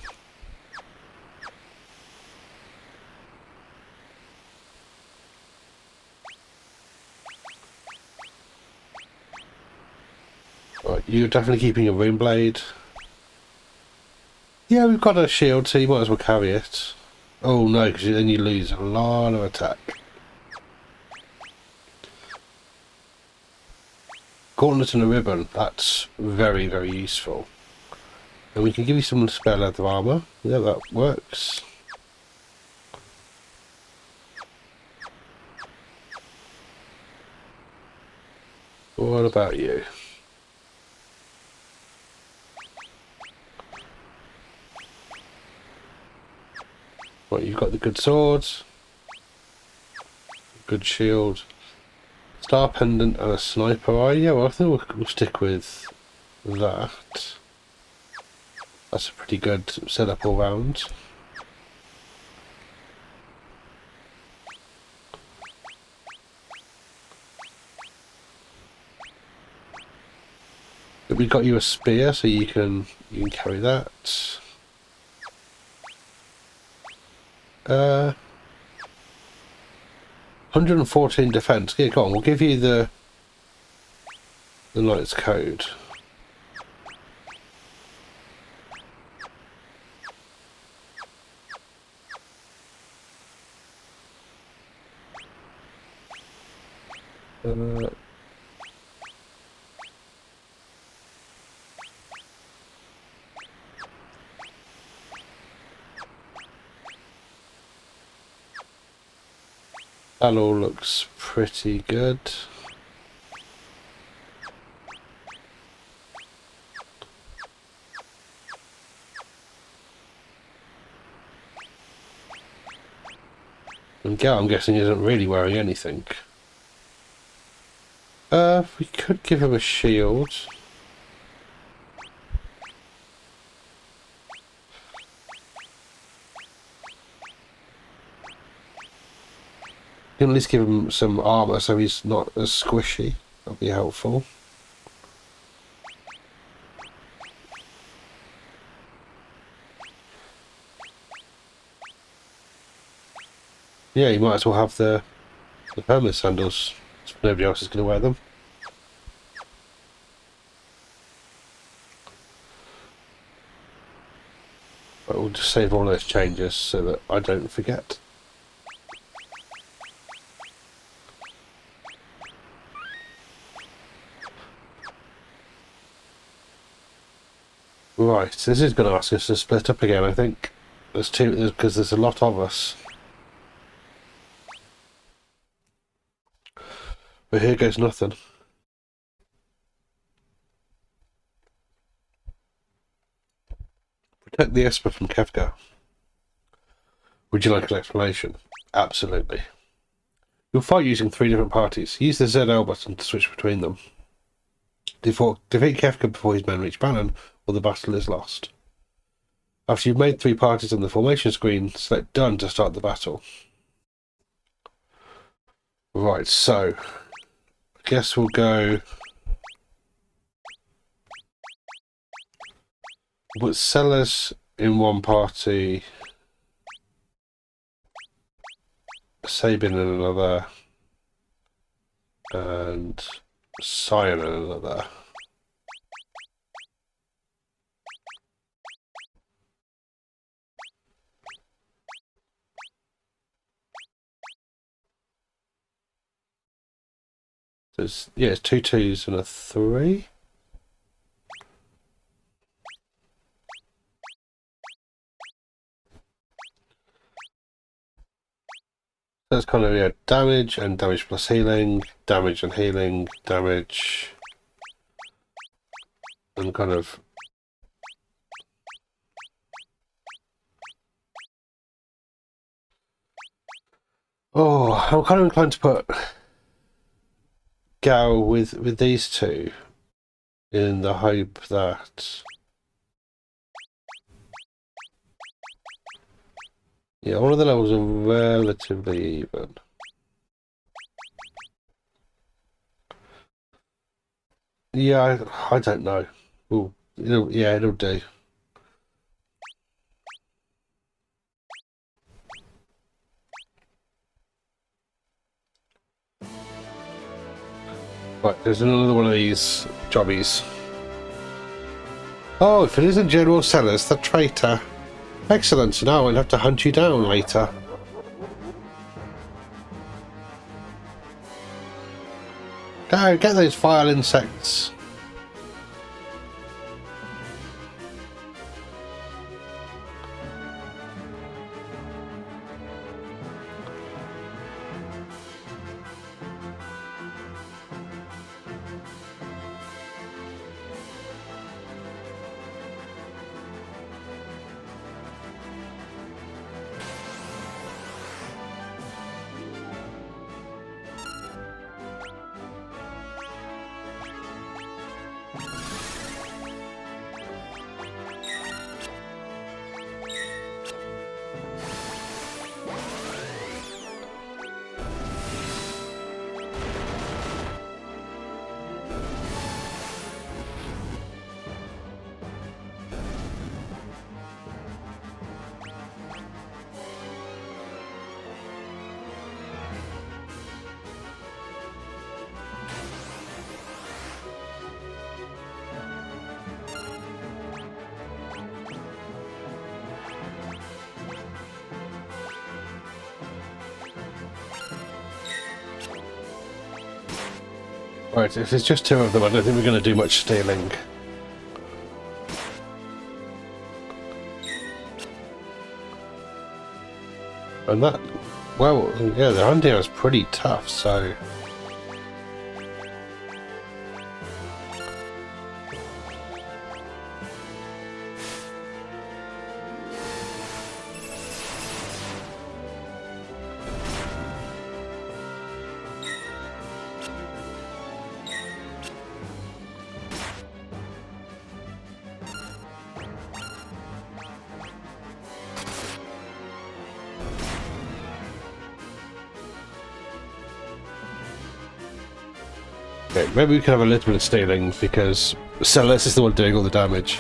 [SPEAKER 1] Right, you're definitely keeping a rune blade. Yeah, we've got a shield, so you might as well carry it. Oh no, because then you lose a lot of attack. Gauntlet and a ribbon, that's very, very useful. And we can give you some spare leather armour. Yeah, that works. What about you? Right, you've got the good swords, good shield, star pendant and a sniper eye. Yeah, well I think we'll stick with that. That's a pretty good setup all round. But we got you a spear, so you can carry that. 114 defense. Yeah, go on. We'll give you the knight's code. That all looks pretty good. And Gal, I'm guessing, isn't really wearing anything. We could give him a shield. You can at least give him some armour so he's not as squishy. That'll be helpful. Yeah, you might as well have the permanent sandals. Nobody else is going to wear them. But we'll just save all those changes so that I don't forget. Right, so this is going to ask us to split up again, I think. Because there's a lot of us. But here goes nothing. Protect the Esper from Kefka. Would you like an explanation? Absolutely. You'll fight using 3 different parties. Use the ZL button to switch between them. Defeat Kefka before his men reach Bannon, or the battle is lost. After you've made 3 parties on the formation screen, select Done to start the battle. Right, so I guess we'll go. Put Sellers in one party, Sabin in another, and Cyan in another. There's, yeah, it's 2 2s and a 3. That's kind of, yeah, damage and damage plus healing, damage and healing, damage, and kind of. Oh, I'm kind of inclined to put Gao with these 2 in the hope that. Yeah, one of the levels are relatively even. Yeah, I don't know. Ooh, it'll do. Right, there's another one of these jobbies. Oh, if it isn't General Sellers, the traitor. Excellent, now I'll have to hunt you down later. Go, get those vile insects. Right, if it's just 2 of them, I don't think we're going to do much stealing. And that, well, yeah, the hunting was pretty tough, so. Okay, maybe we can have a little bit of stealing because Celes is the one doing all the damage.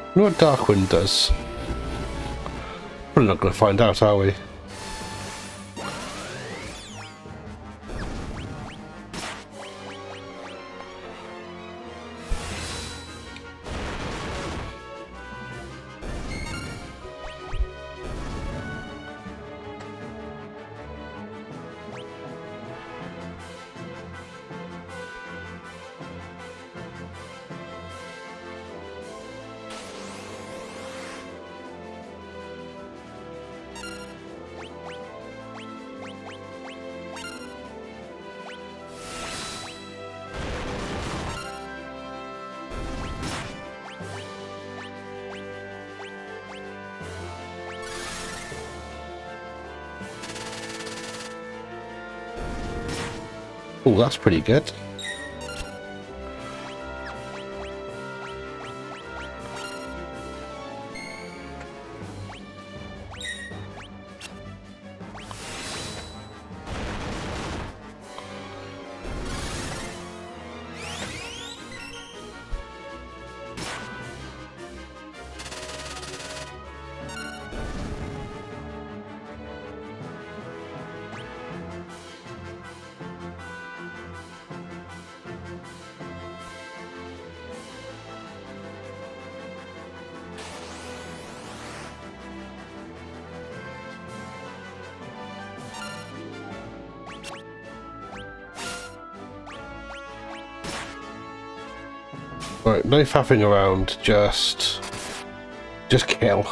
[SPEAKER 1] I wonder what Darkwind does. We're not going to find out, are we? Oh, that's pretty good. Right, no faffing around, just kill.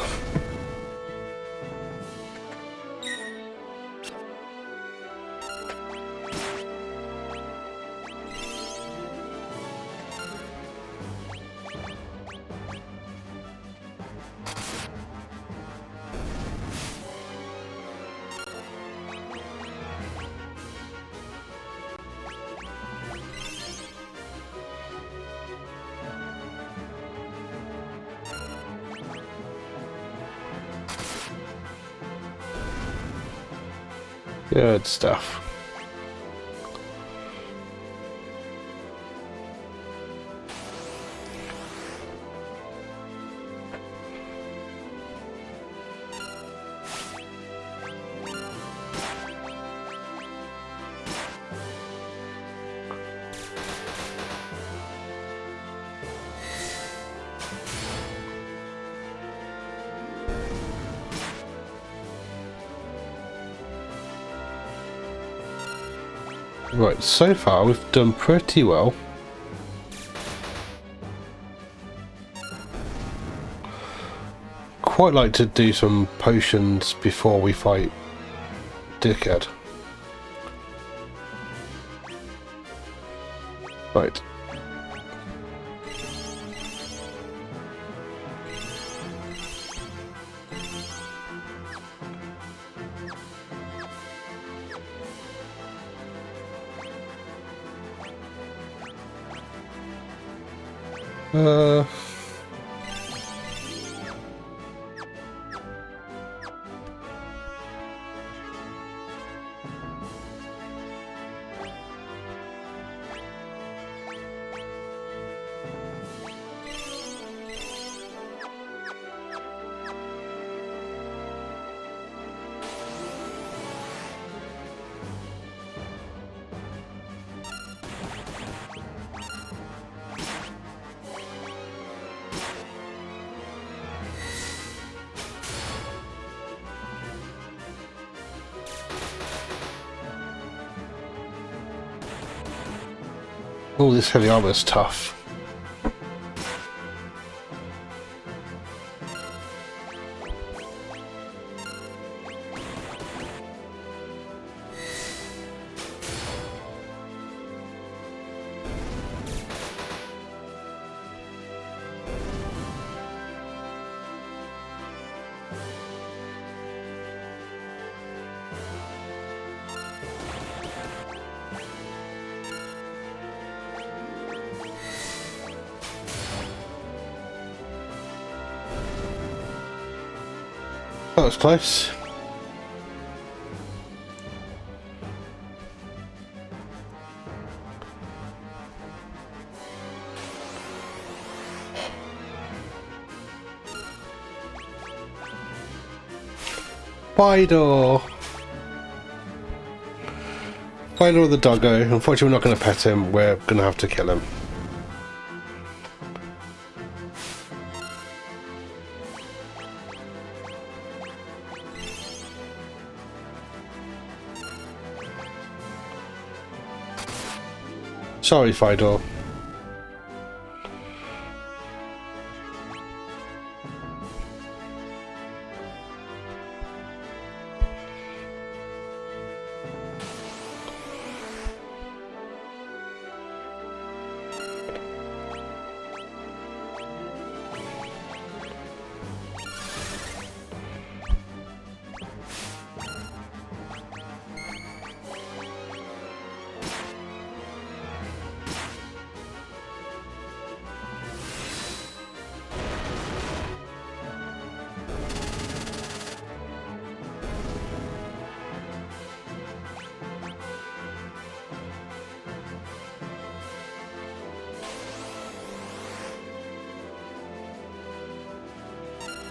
[SPEAKER 1] Good stuff. Right, so far we've done pretty well. Quite like to do some potions before we fight Dickhead. Right. Oh, this heavy armor is tough. That was close. Fido! Fido the doggo. Unfortunately, we're not going to pet him. We're going to have to kill him. Sorry, Fido.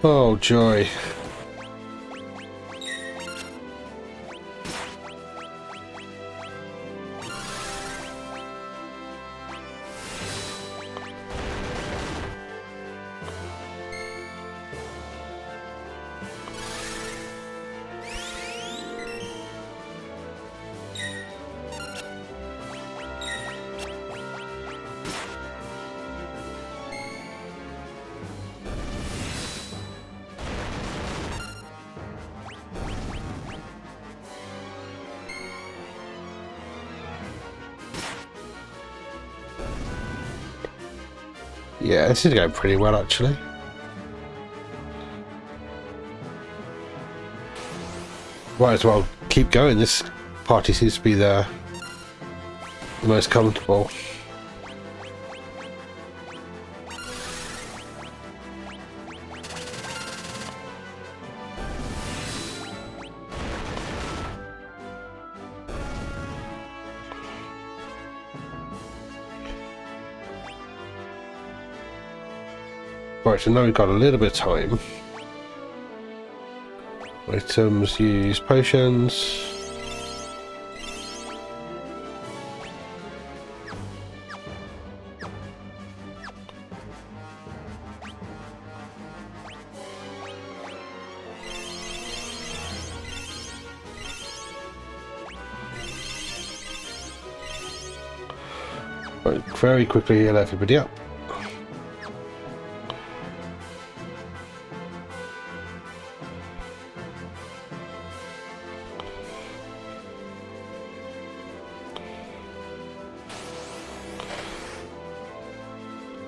[SPEAKER 1] Oh, joy. Yeah, this is going pretty well, actually. Might as well keep going. This party seems to be the most comfortable. Right, so now we've got a little bit of time. Items, use potions. Right, very quickly heal everybody up.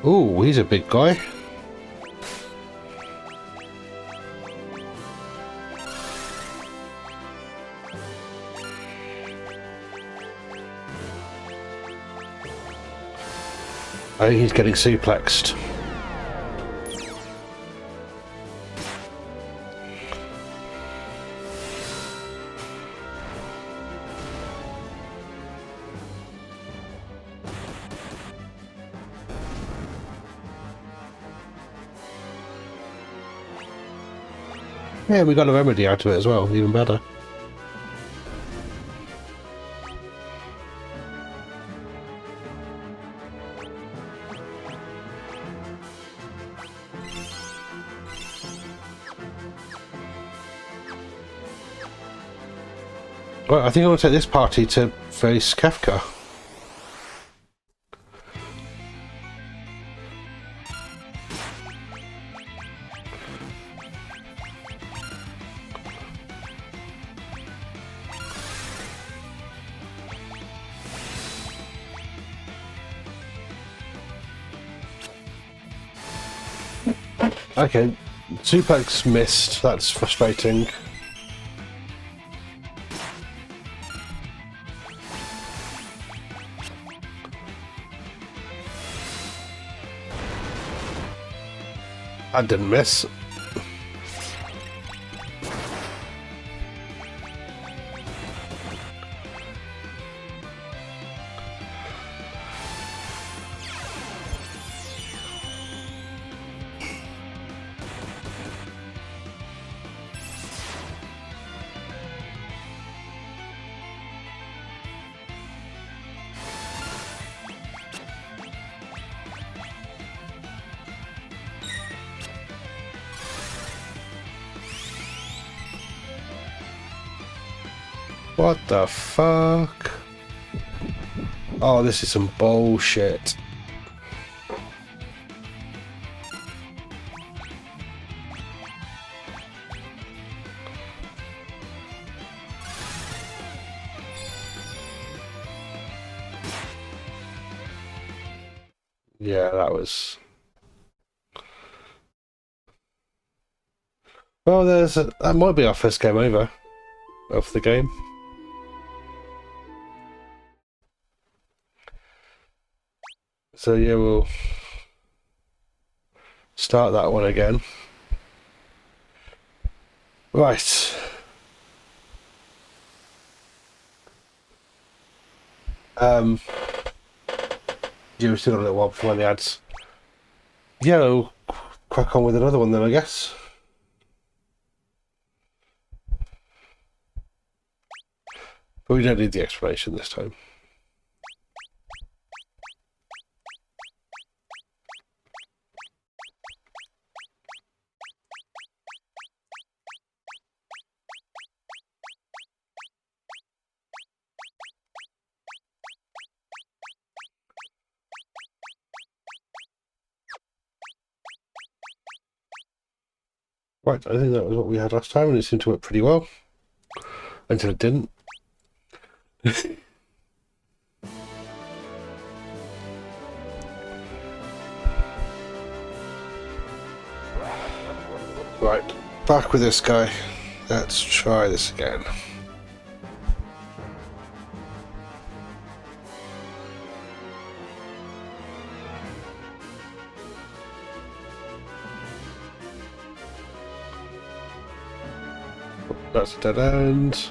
[SPEAKER 1] Ooh, he's a big guy. I think he's getting suplexed. Yeah, we got a remedy out of it as well, even better. Well, I think I want to take this party to face Kafka. Okay, suplex missed. That's frustrating. I didn't miss. What the fuck? Oh, this is some bullshit. Yeah, that was... Well, that might be our first game over of the game. So yeah, we'll start that one again. Right. Yeah, we've still got a little while before the ads. Yeah, we'll crack on with another one then, I guess. But we don't need the explanation this time. Right, I think that was what we had last time, and it seemed to work pretty well. Until it didn't. Right, back with this guy. Let's try this again. That's a dead end.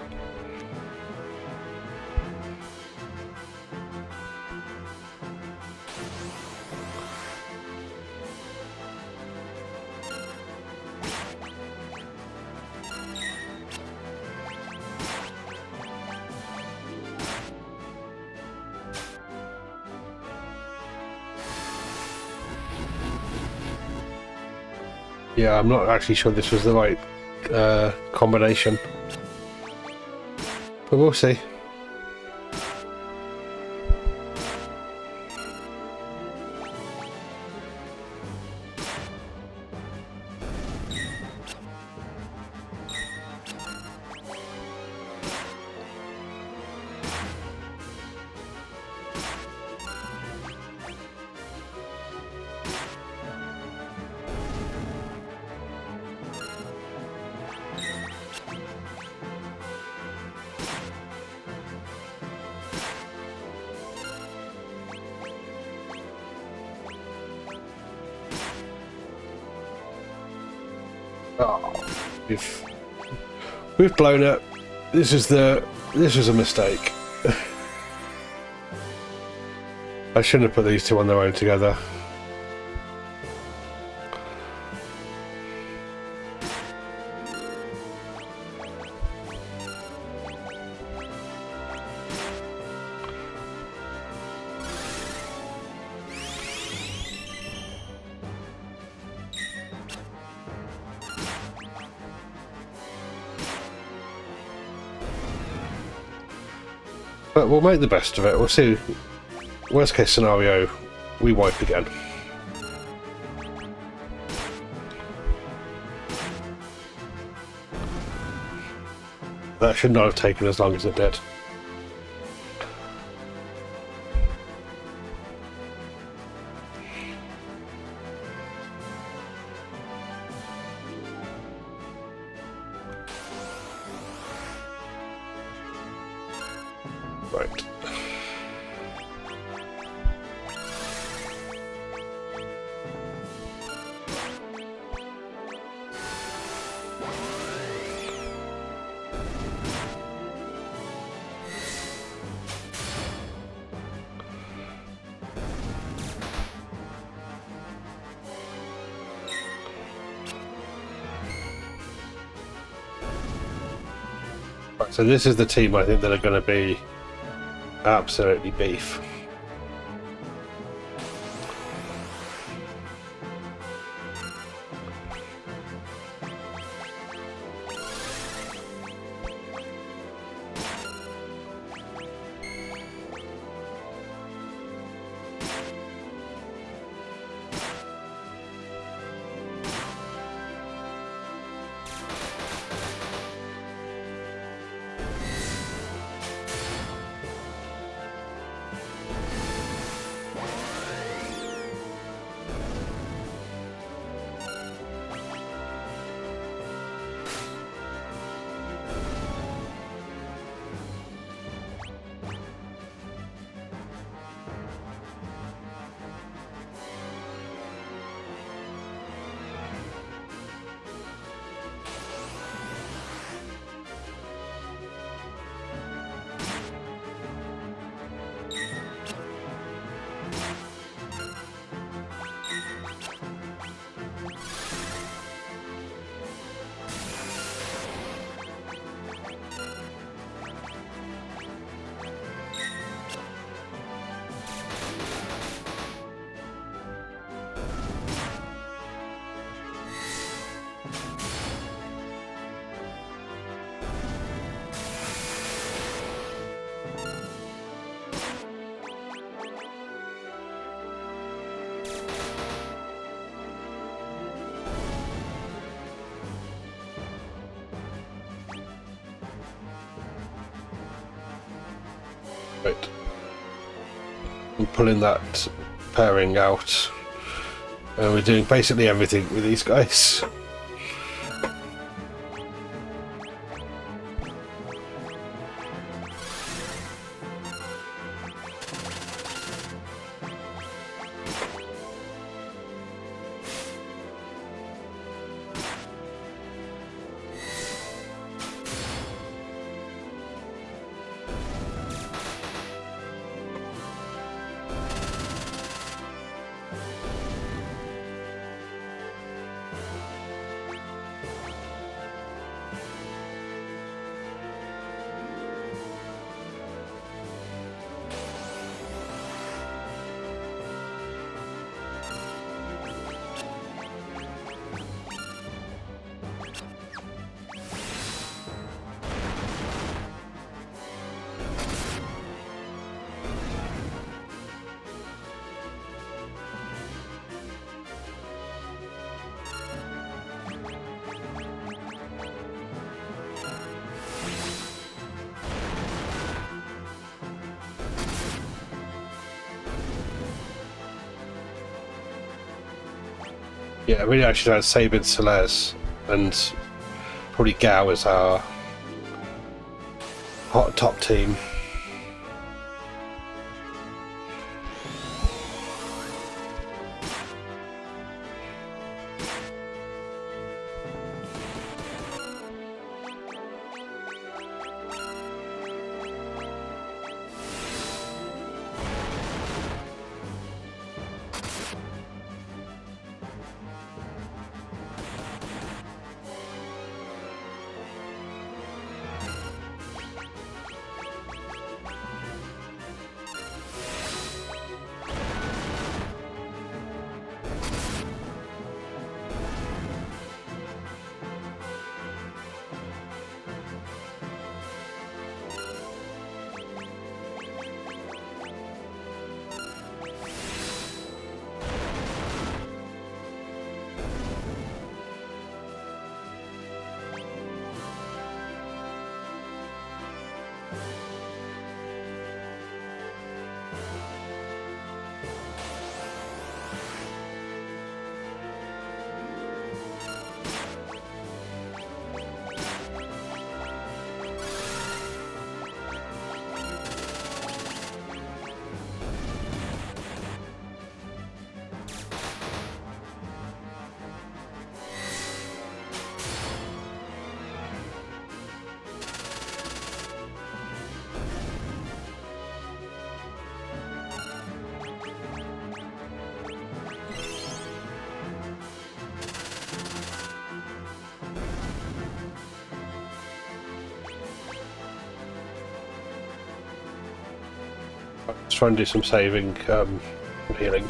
[SPEAKER 1] Yeah, I'm not actually sure this was the right combination. But we'll see. Oh, we've blown it. This was a mistake. I shouldn't have put these two on their own together. But we'll make the best of it. We'll see. Worst case scenario, we wipe again. That should not have taken as long as it did. Right. Right, so this is the team I think that are going to be absolutely beef. Right. I'm pulling that pairing out. And we're doing basically everything with these guys. Yeah, really I should have Sabin, Celeste, and probably Gao as our hot top team. Let's try and do some saving and healing.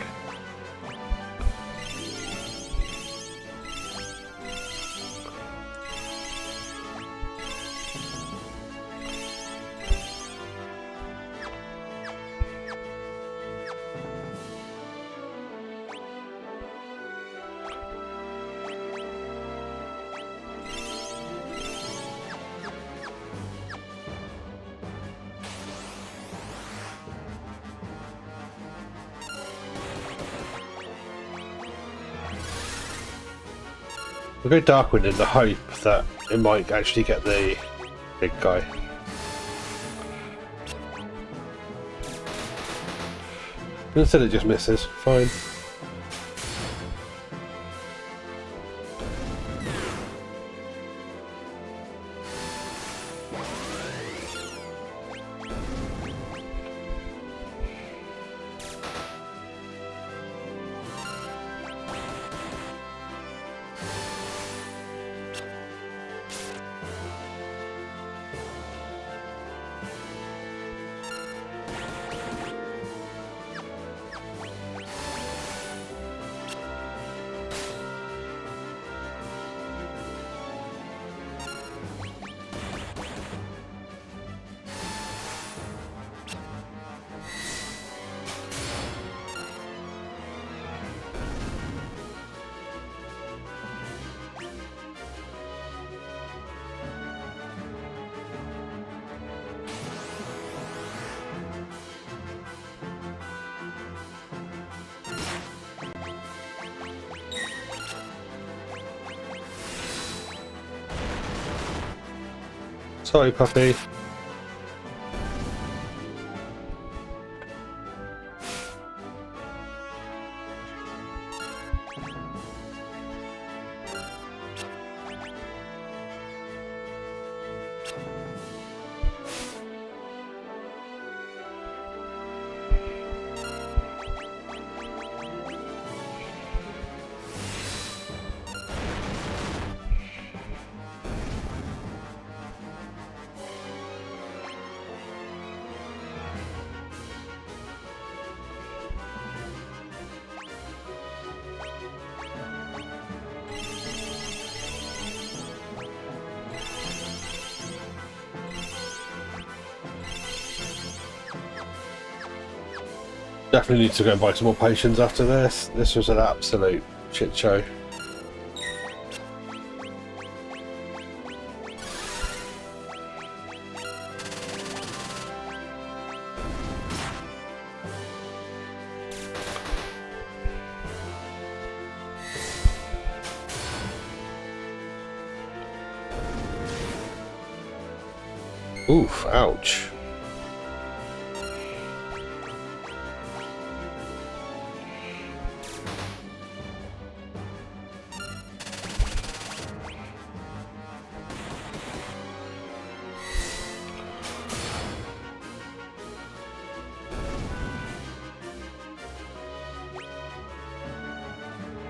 [SPEAKER 1] We'll go Darkwind in the hope that it might actually get the big guy. Instead it just misses. Fine. Sorry, Puffy. Definitely need to go and buy some more potions after this. This was an absolute shit show. Oof, ouch.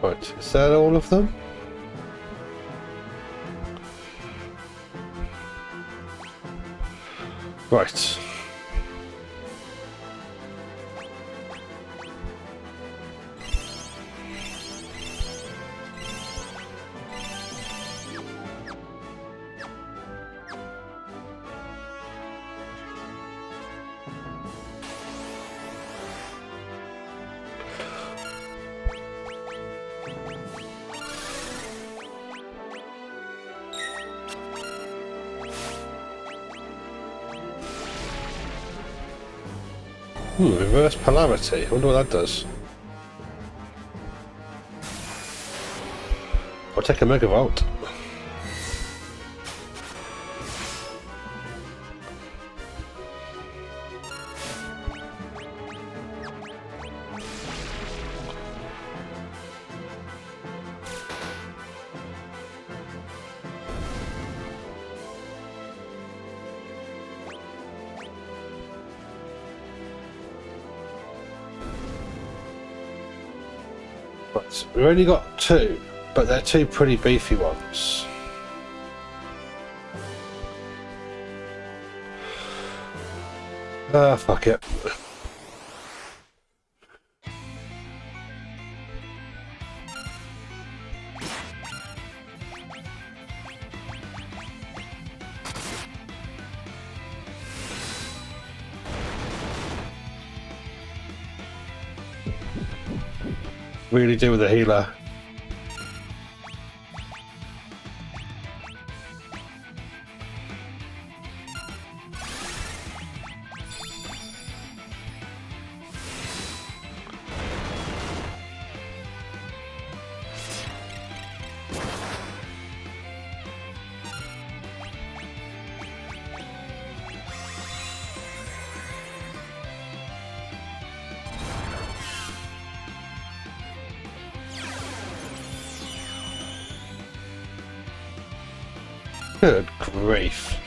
[SPEAKER 1] Right, is that all of them? Right. Reverse polarity. I wonder what that does. I'll take a Mega Volt. Right, we've only got two, but they're two pretty beefy ones. Fuck it. Really do with a healer. Good grief.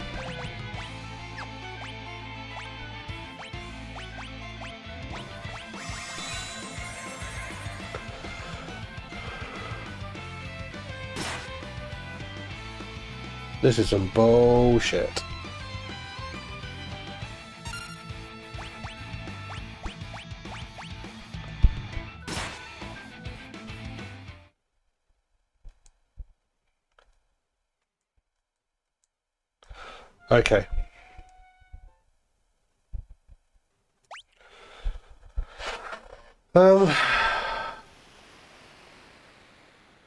[SPEAKER 1] This is some bullshit. Okay. You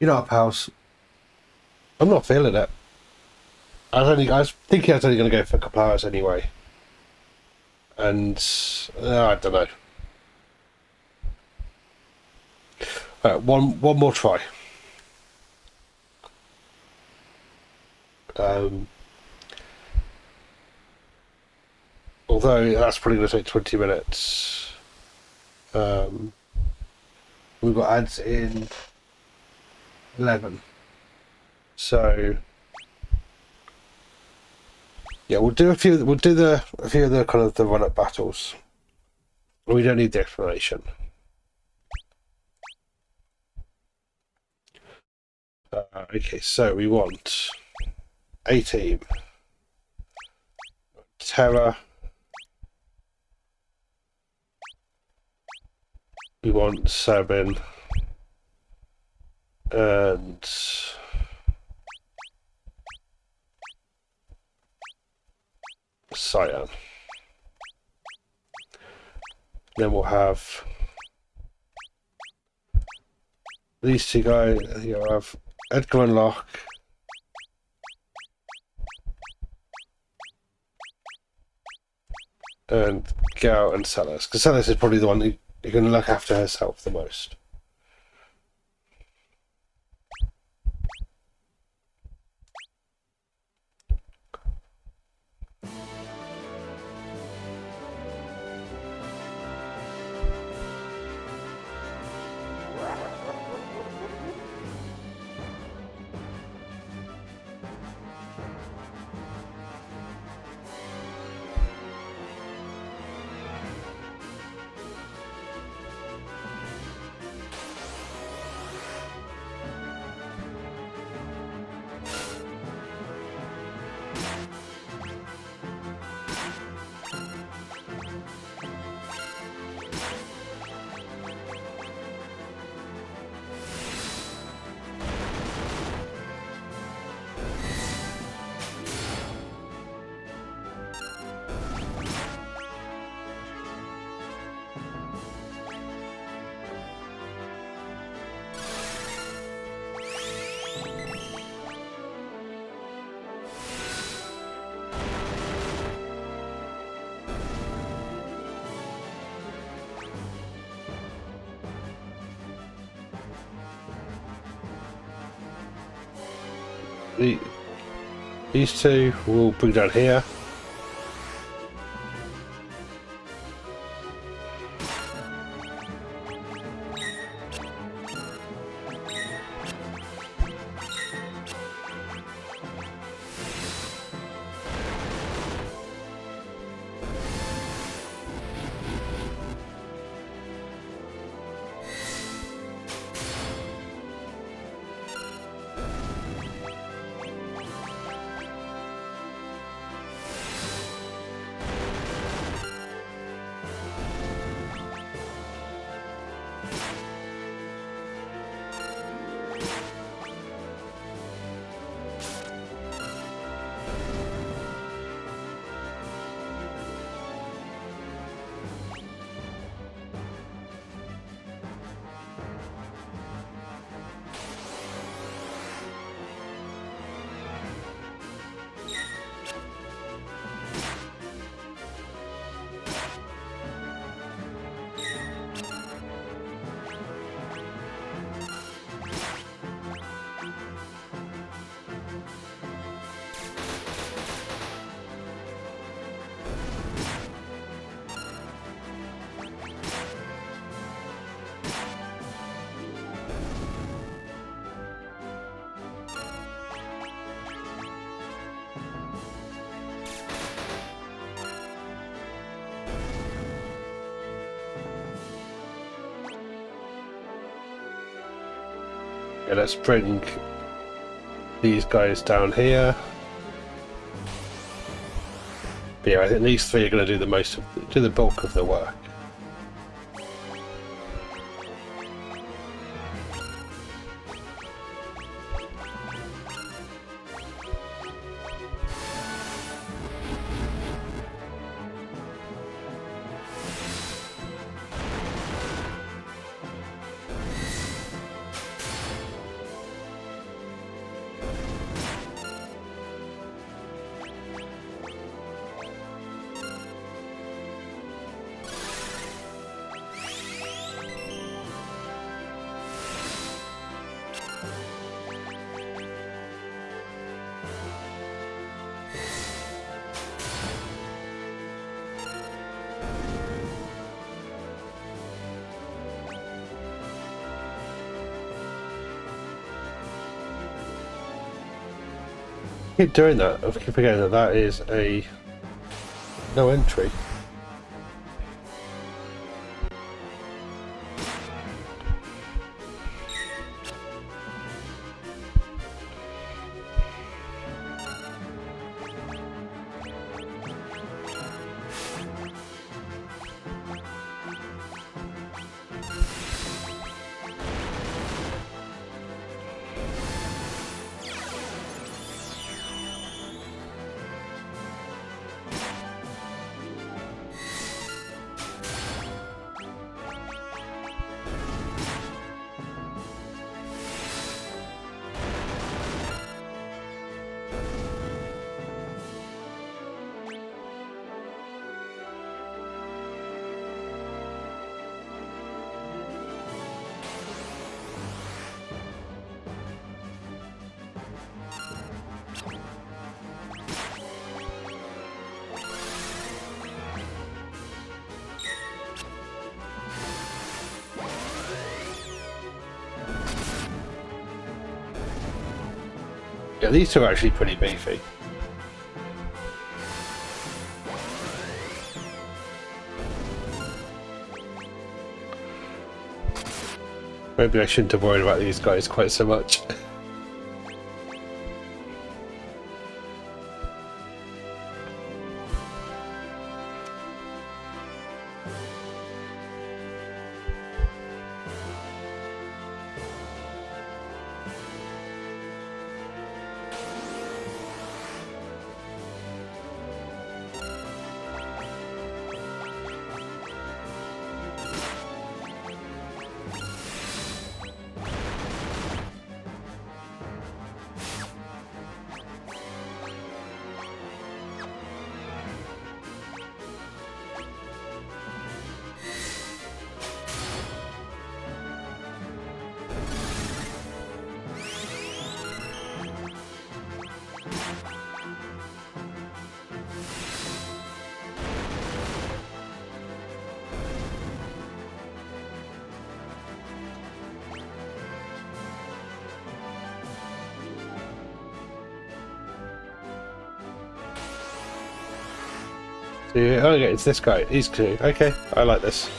[SPEAKER 1] know what, pals? I'm not feeling it. I was thinking I was only going to go for a couple hours anyway. And I don't know. One more try. although that's probably going to take 20 minutes. We've got ads in 11. So yeah, we'll do a few of the kind of the run-up battles. We don't need the explanation. Okay, so we want a team, Terra. We want Sabin and Cyan. Then we'll have these two guys. You'll have Edgar and Locke. And Gal and Sellers. Because Sellers is probably the one who can look after herself the most. These two we'll bring down here. Okay, let's bring these guys down here. But yeah, I think these three are going to do the bulk of the work. Keep doing that. I keep forgetting that that is a no entry. Yeah, these two are actually pretty beefy. Maybe I shouldn't have worried about these guys quite so much. So, oh yeah, it's this guy. He's cool. Okay, I like this.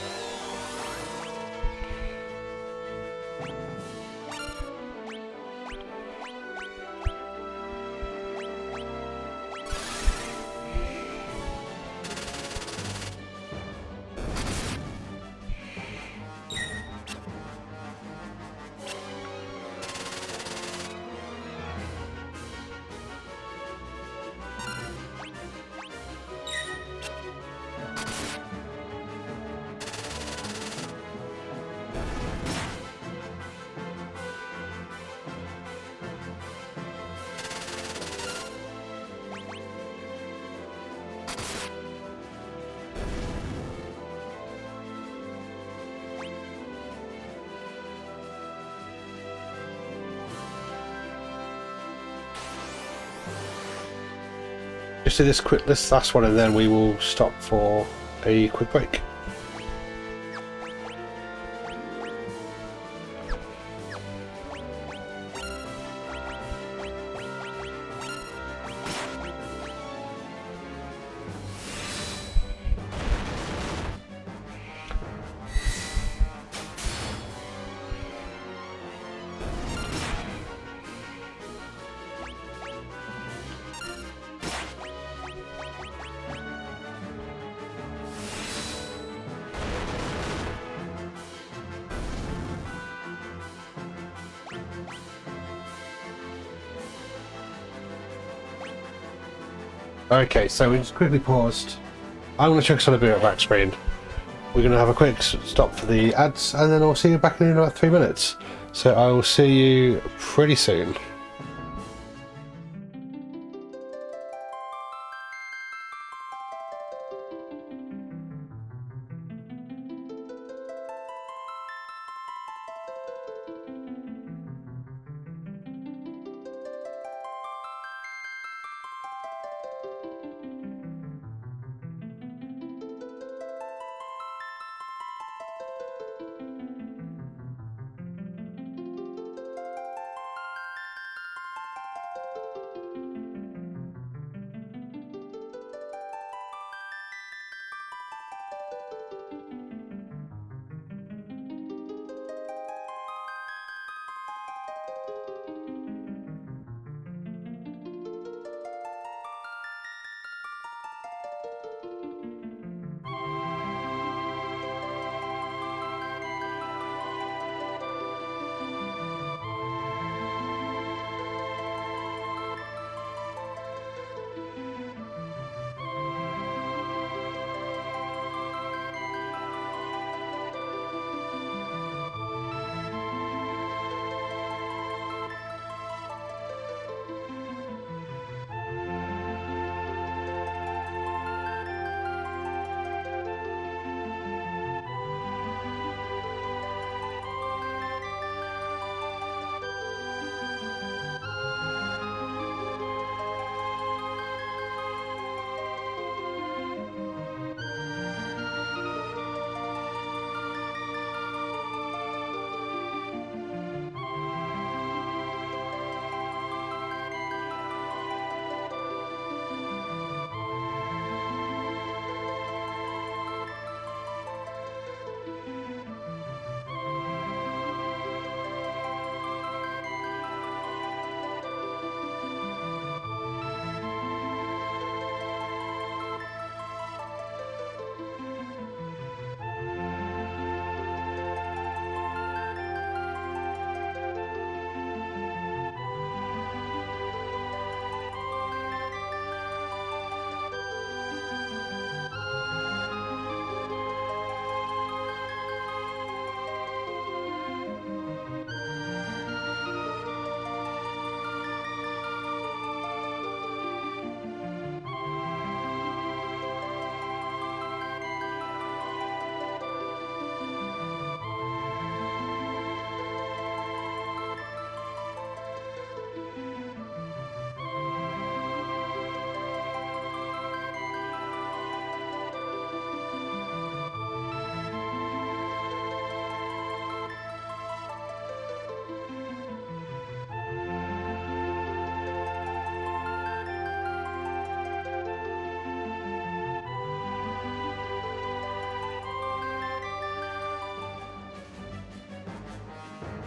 [SPEAKER 1] Just do this last one and then we will stop for a quick break. Okay, so we just quickly paused. I'm going to check on a bit of back screen. We're going to have a quick stop for the ads and then I'll see you back in about 3 minutes. So I will see you pretty soon.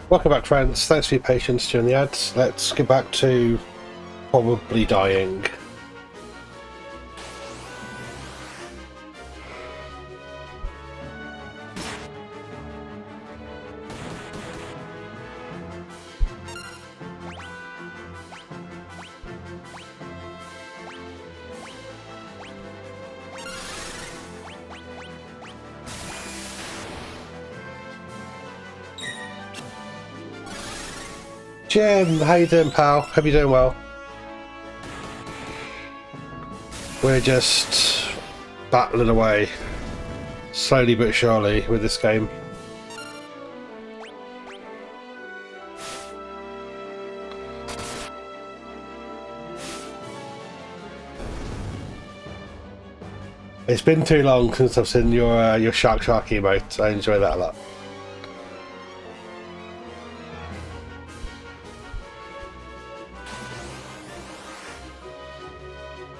[SPEAKER 1] Welcome back, friends. Thanks for your patience during the ads. Let's get back to probably dying. Jim, how you doing, pal? Hope you're doing well. We're just battling away, slowly but surely, with this game. It's been too long since I've seen your shark emote. I enjoy that a lot.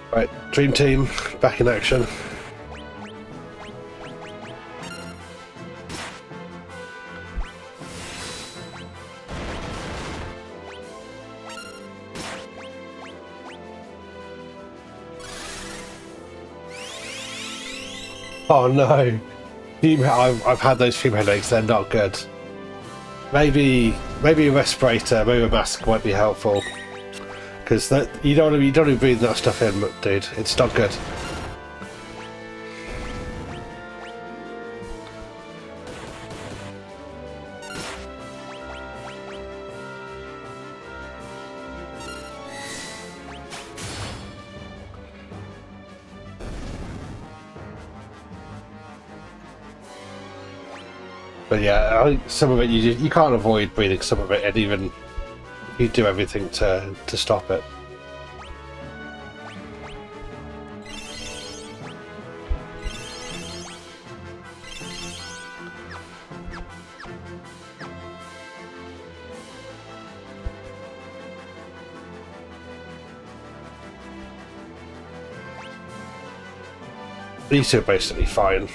[SPEAKER 1] Right, Dream Team, back in action. Oh no, I've had those fume headaches. They're not good. Maybe a respirator, maybe a mask might be helpful. Because you don't want to be breathing that stuff in, dude. It's not good. But yeah, I think some of it you can't avoid breathing some of it, and even you do everything to stop it. These two are basically fine.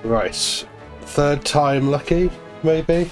[SPEAKER 1] Right, third time lucky, maybe?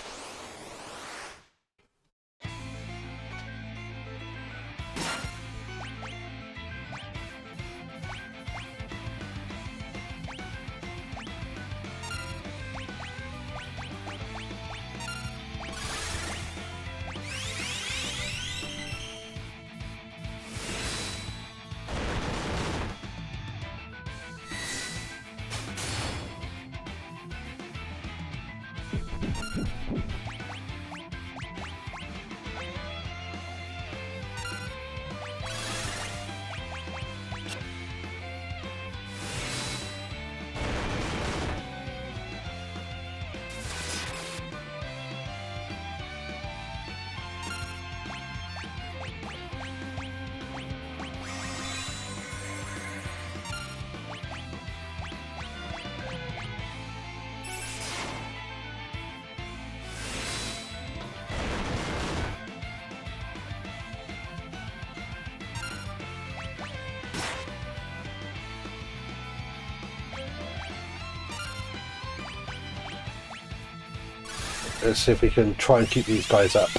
[SPEAKER 1] Let's see if we can try and keep these guys up.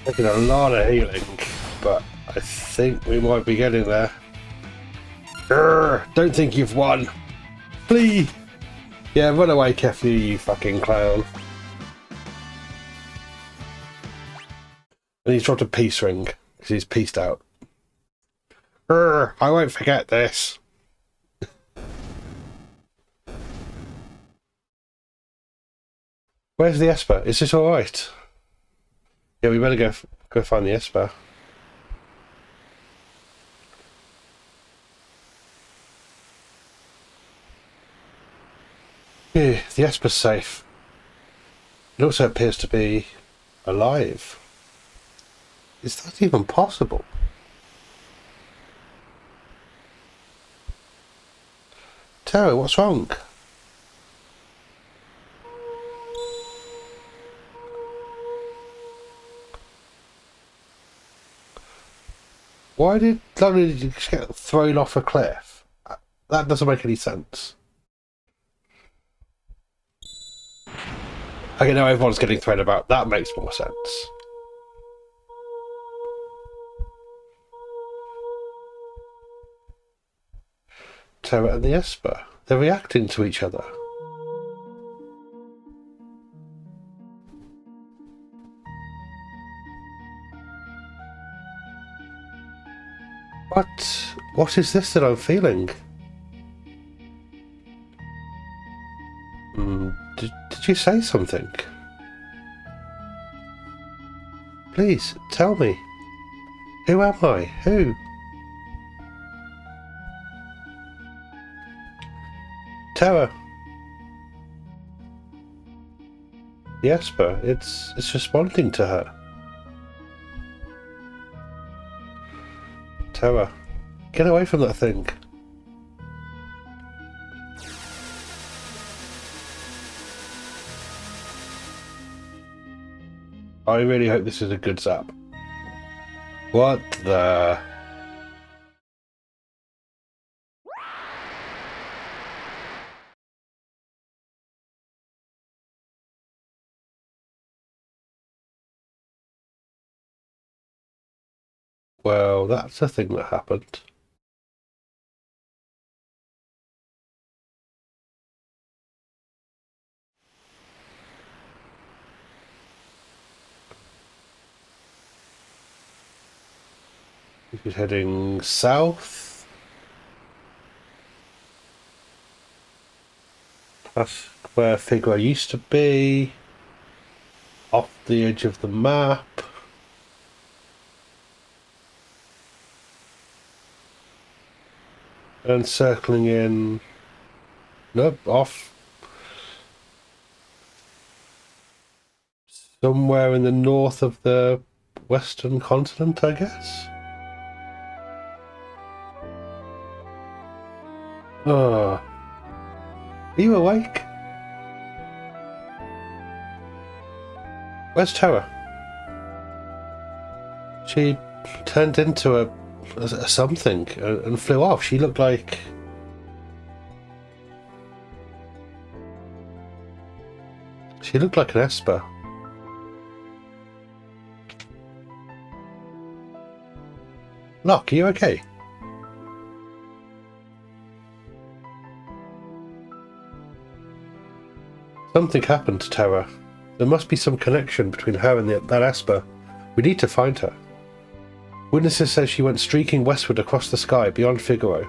[SPEAKER 1] Taking a lot of healing, but I think we might be getting there. Grr, don't think you've won. Flee! Yeah, run away, Kefu, you fucking clown. And he's dropped a peace ring, because he's peaced out. Grr, I won't forget this. Where's the Esper? Is this alright? Yeah, we better go find the Esper. Yeah, the Esper's safe. It also appears to be alive. Is that even possible? Tara, what's wrong? Why did suddenly you just get thrown off a cliff? That doesn't make any sense. Okay, now everyone's getting thrown about. That makes more sense. Terra and the Esper. They're reacting to each other. What is this that I'm feeling? Did you say something? Please, tell me. Who am I? Who? Terra. The Esper, it's responding to her. Terra, get away from that thing. I really hope this is a good zap. What the... Well, that's a thing that happened. He's heading south. That's where Figaro used to be. Off the edge of the map. And circling in. Nope, off. Somewhere in the north of the western continent, I guess. Oh. Are you awake? Where's Terra? She turned into a something and flew off. She looked like... She looked like an Esper. Locke, are you okay? Something happened to Terra. There must be some connection between her and that Esper. We need to find her. Witnesses say she went streaking westward across the sky beyond Figaro.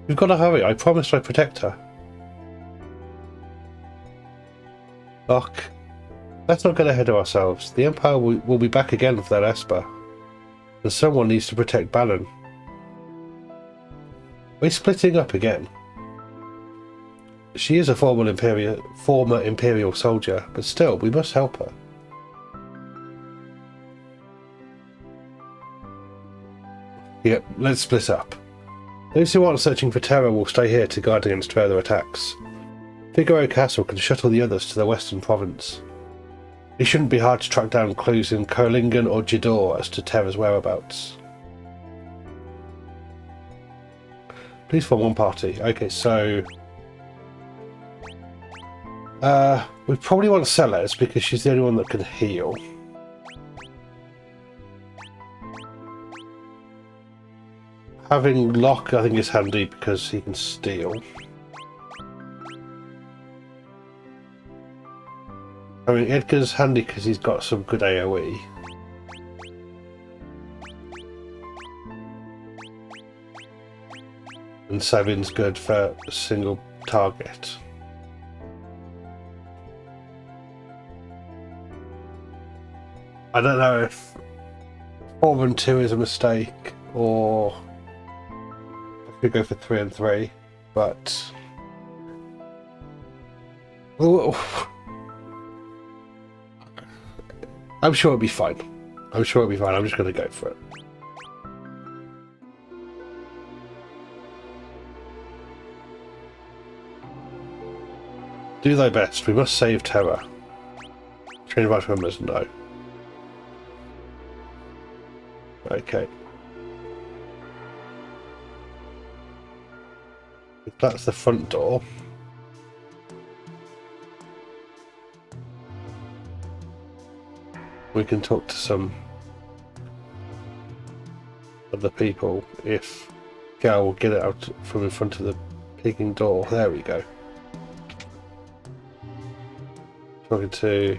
[SPEAKER 1] We've got to hurry. I promised I'd protect her. Locke, let's not get ahead of ourselves. The Empire will be back again with that Esper. And someone needs to protect Balin. We're splitting up again. She is a former Imperial soldier, but still, we must help her. Yep, let's split up. Those who aren't searching for Terra will stay here to guard against further attacks. Figaro Castle can shuttle the others to the western province. It shouldn't be hard to track down clues in Kurlingen or Jidor as to Terra's whereabouts. Please form one party. Okay, so We probably want Sellers because she's the only one that can heal. Having Locke, I think, is handy because he can steal. I mean, Edgar's handy because he's got some good AoE. And Sabin's good for a single target. I don't know if 4 and 2 is a mistake or I could go for 3 and 3, but I'm sure it'll be fine. I'm sure it'll be fine. I'm just going to go for it. Do thy best. We must save Terra. Train of members, no. Okay. If that's the front door. We can talk to some other people if Gal will get it out from in front of the peeking door. There we go. Talking to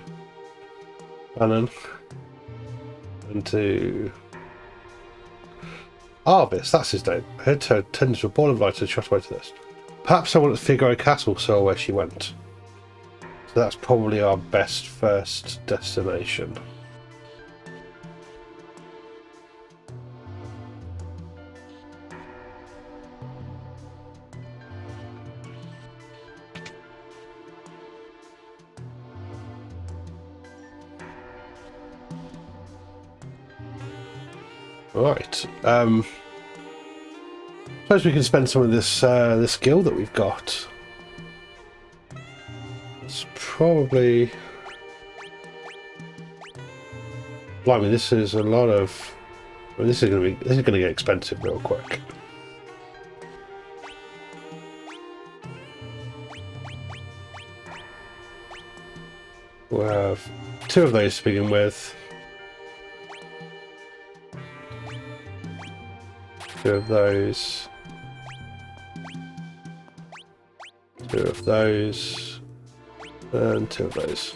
[SPEAKER 1] Bannon and to Arvis, that's his name. Head to tends to a ball of light and shot away to this. Perhaps someone at Figaro Castle saw where she went. So that's probably our best first destination. Right. Suppose we can spend some of this this skill that we've got. It's probably. Blimey, this is a lot of. Well, this is going to get expensive real quick. We'll have 2 of those to begin with. 2 of those. 2 of those. And 2 of those.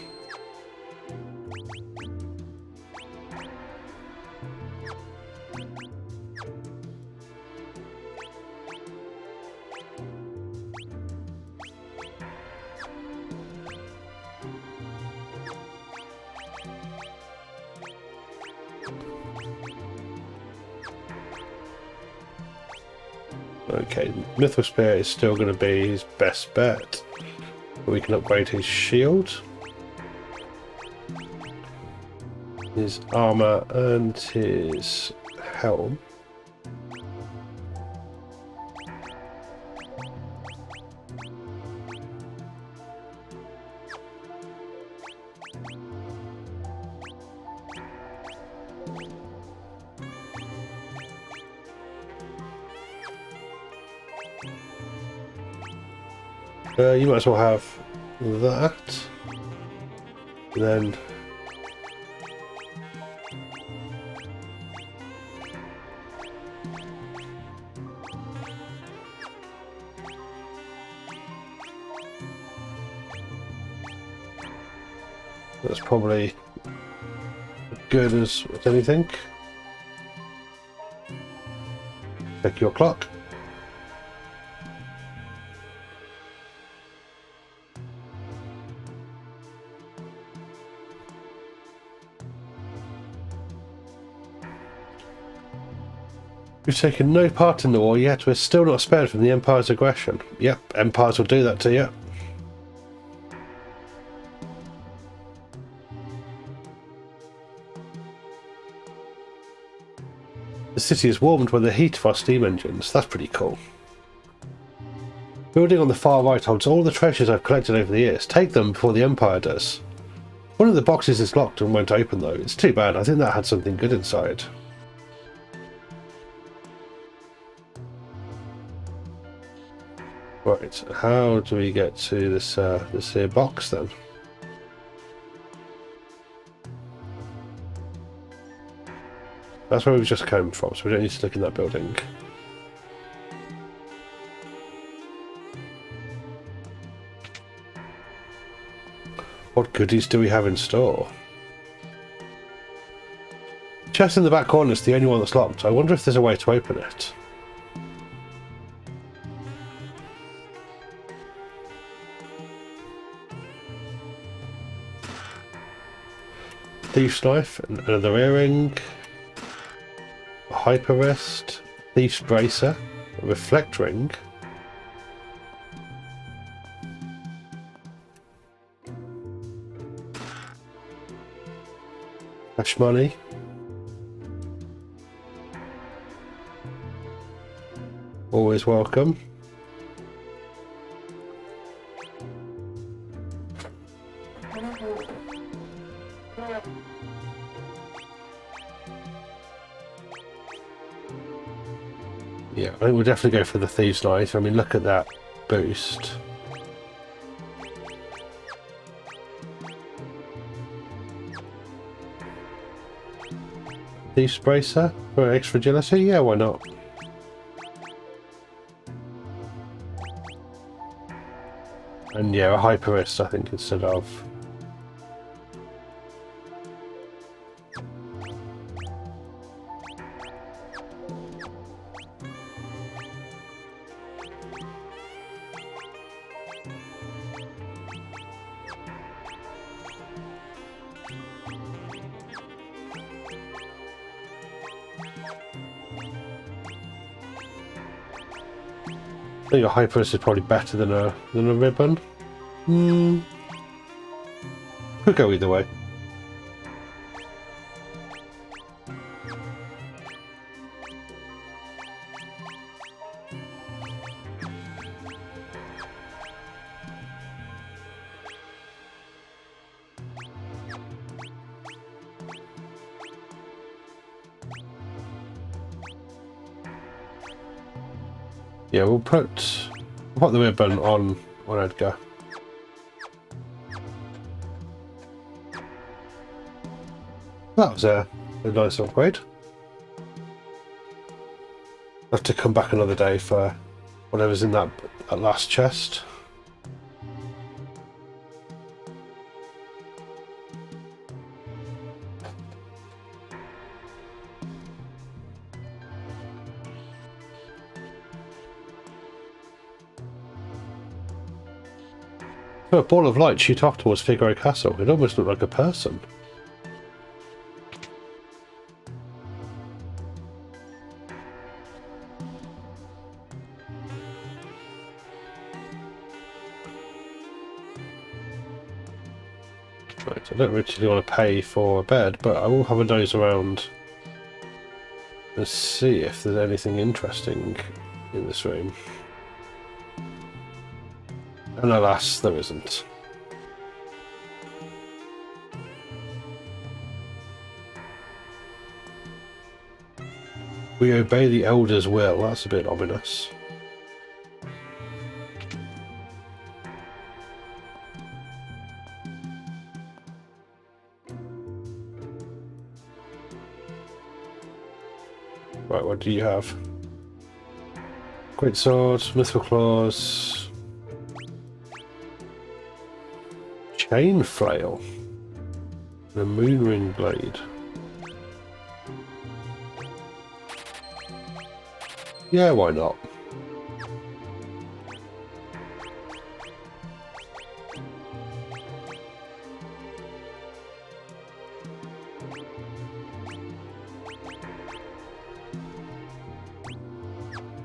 [SPEAKER 1] Okay, Mythril Spear is still going to be his best bet. We can upgrade his shield, his armor, and his helm. You might as well have that, and then that's probably as good as anything. Check your clock. We've taken no part in the war yet. We're still not spared from the Empire's aggression. Yep, empires will do that to you. The city is warmed by the heat of our steam engines. That's pretty cool. Building on the far right holds all the treasures I've collected over the years. Take them before the Empire does. One of the boxes is locked and won't open though. It's too bad. I think that had something good inside. Right, how do we get to this here box then? That's where we've just come from, so we don't need to look in that building. What goodies do we have in store? Chest in the back corner is the only one that's locked. I wonder if there's a way to open it. Thief's knife, another earring, a hyper wrist, thief's bracer, a reflect ring. Cash money. Always welcome. Yeah, I think we'll definitely go for the Thieves' Knife. I mean, look at that boost. Thief's Bracer for extra agility? Yeah, why not? And yeah, a Hyper Wrist, I think, instead of... I think a Hyper Wrist is probably better than a ribbon. Could go either way. Yeah, we'll put the ribbon on Edgar. That was a nice upgrade. I'll have to come back another day for whatever's in that last chest. A ball of light shoot off towards Figaro Castle. It almost looked like a person. Right, I don't really want to pay for a bed, but I will have a nose around and see if there's anything interesting in this room. And alas, there isn't. We obey the Elder's will. That's a bit ominous. Right, what do you have? Great sword, mythical claws, chain flail, and a moon ring blade. Yeah, why not?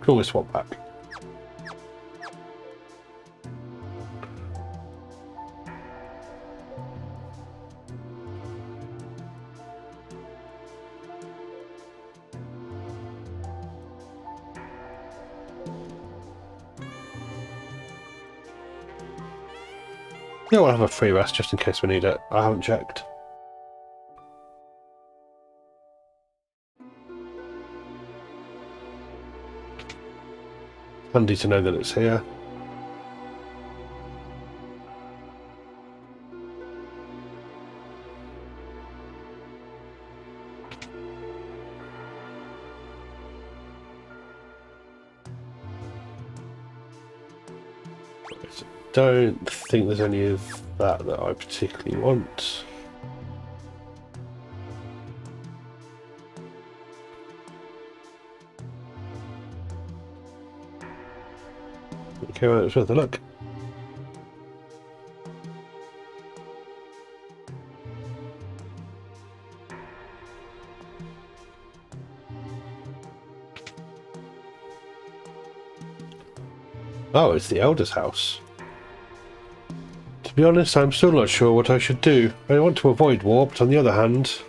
[SPEAKER 1] Can always swap back. Yeah, we'll have a free rest just in case we need it. I haven't checked. Handy to know that it's here. Don't think there's any of that I particularly want. Okay, well, it's worth a look. Oh, it's the Elder's house. To be honest, I'm still not sure what I should do. I want to avoid war, but on the other hand...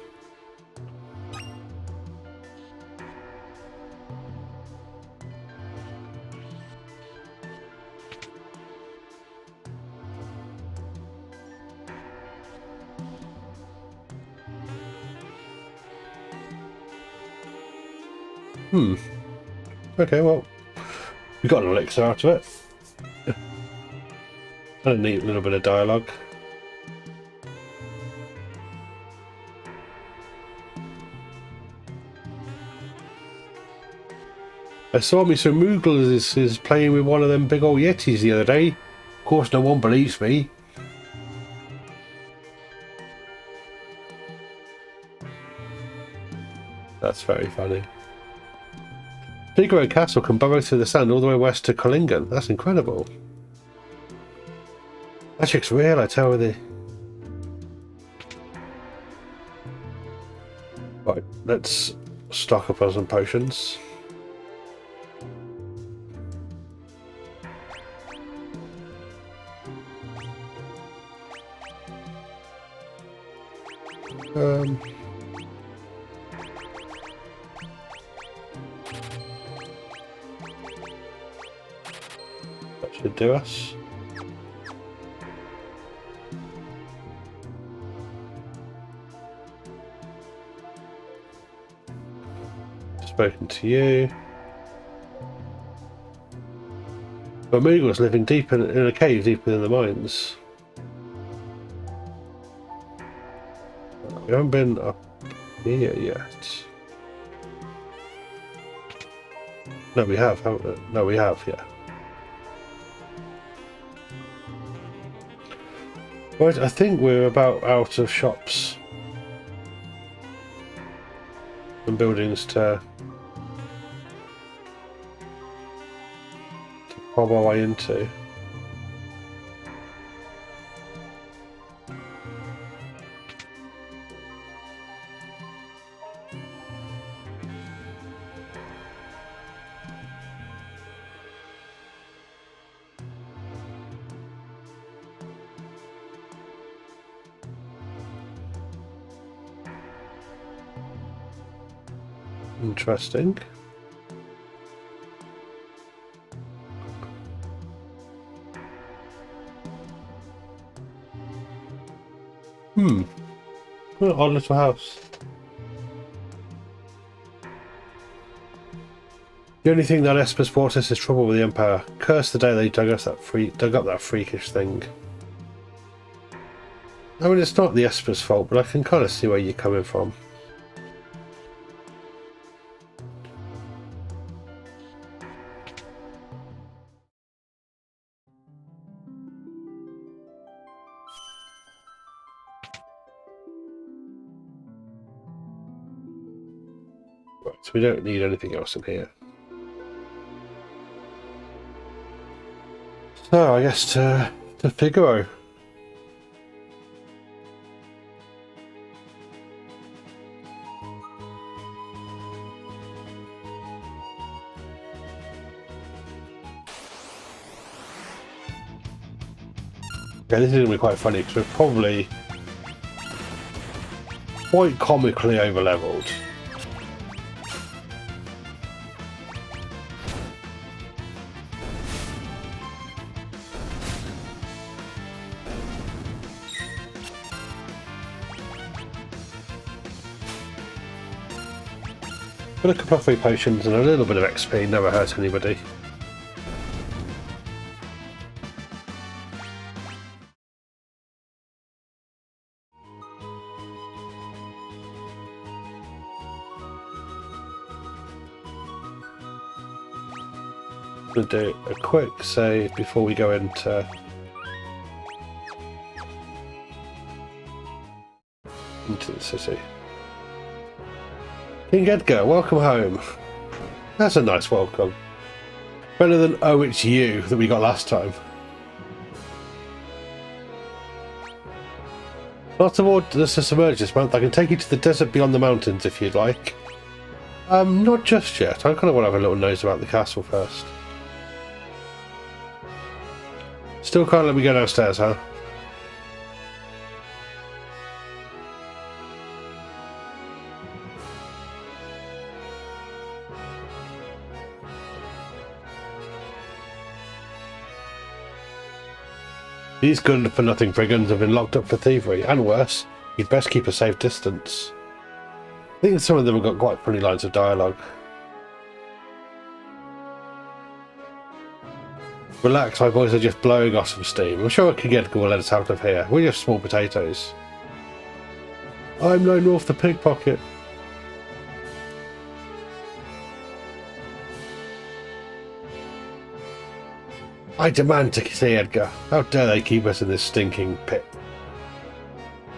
[SPEAKER 1] Okay, well, we got an elixir out of it. And a neat little bit of dialogue. I saw Mr. Mobliz is playing with one of them big old Yetis the other day. Of course, no one believes me. That's very funny. Figaro Castle can burrow through the sand all the way west to Collingen. That's incredible. Magic's real, I tell you. Right, let's stock up on some potions. That should do us. Spoken to you. But Moogle's living deep in a cave deep within the mines. We haven't been up here yet. No, we have, haven't we? No, we have, yeah. Right, I think we're about out of shops and buildings to prob our way into. Interesting. What an odd little house. The only thing that Esper's brought us is trouble with the Empire. Curse the day they dug up that freakish thing. I mean, it's not the Esper's fault, but I can kind of see where you're coming from. Right, so we don't need anything else in here. So I guess to Figaro. Okay, this is going to be quite funny because we're probably quite comically over-leveled. Got a couple of free potions and a little bit of XP, never hurt anybody. going to do a quick save before we go into the city. King Edgar, welcome home. That's a nice welcome. Better than "Oh, it's you" that we got last time. Lots of orders to submerge this month. I can take you to the desert beyond the mountains if you'd like. Not just yet. I kind of want to have a little nose about the castle first. Still can't let me go downstairs, huh? These good-for-nothing brigands have been locked up for thievery, and worse. You'd best keep a safe distance. I think some of them have got quite funny lines of dialogue. Relax, my boys are just blowing off some steam. I'm sure King Edgar will let us out of here. We're just small potatoes. I'm no North the pickpocket. I demand to see Edgar. How dare they keep us in this stinking pit?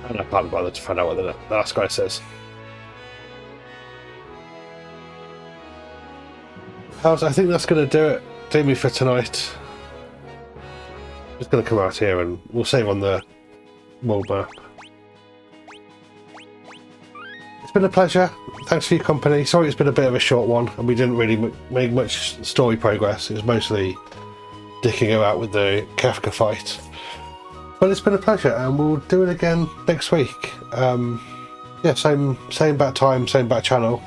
[SPEAKER 1] And I can't bother to find out what the last guy says. I think that's going to do me for tonight. I'm just going to come out here and we'll save on the world map. It's been a pleasure. Thanks for your company. Sorry it's been a bit of a short one and we didn't really make much story progress. It was mostly dicking about with the Kafka fight. But it's been a pleasure and we'll do it again next week. Yeah, same bat time, same bat channel.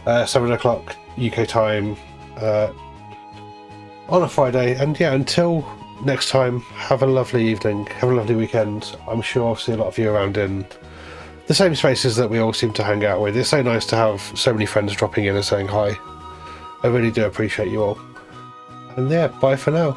[SPEAKER 1] 7 o'clock UK time on a Friday. And yeah, until next time, have a lovely evening, have a lovely weekend. I'm sure I'll see a lot of you around in the same spaces that we all seem to hang out with. It's so nice to have so many friends dropping in and saying hi. I really do appreciate you all. And yeah, bye for now.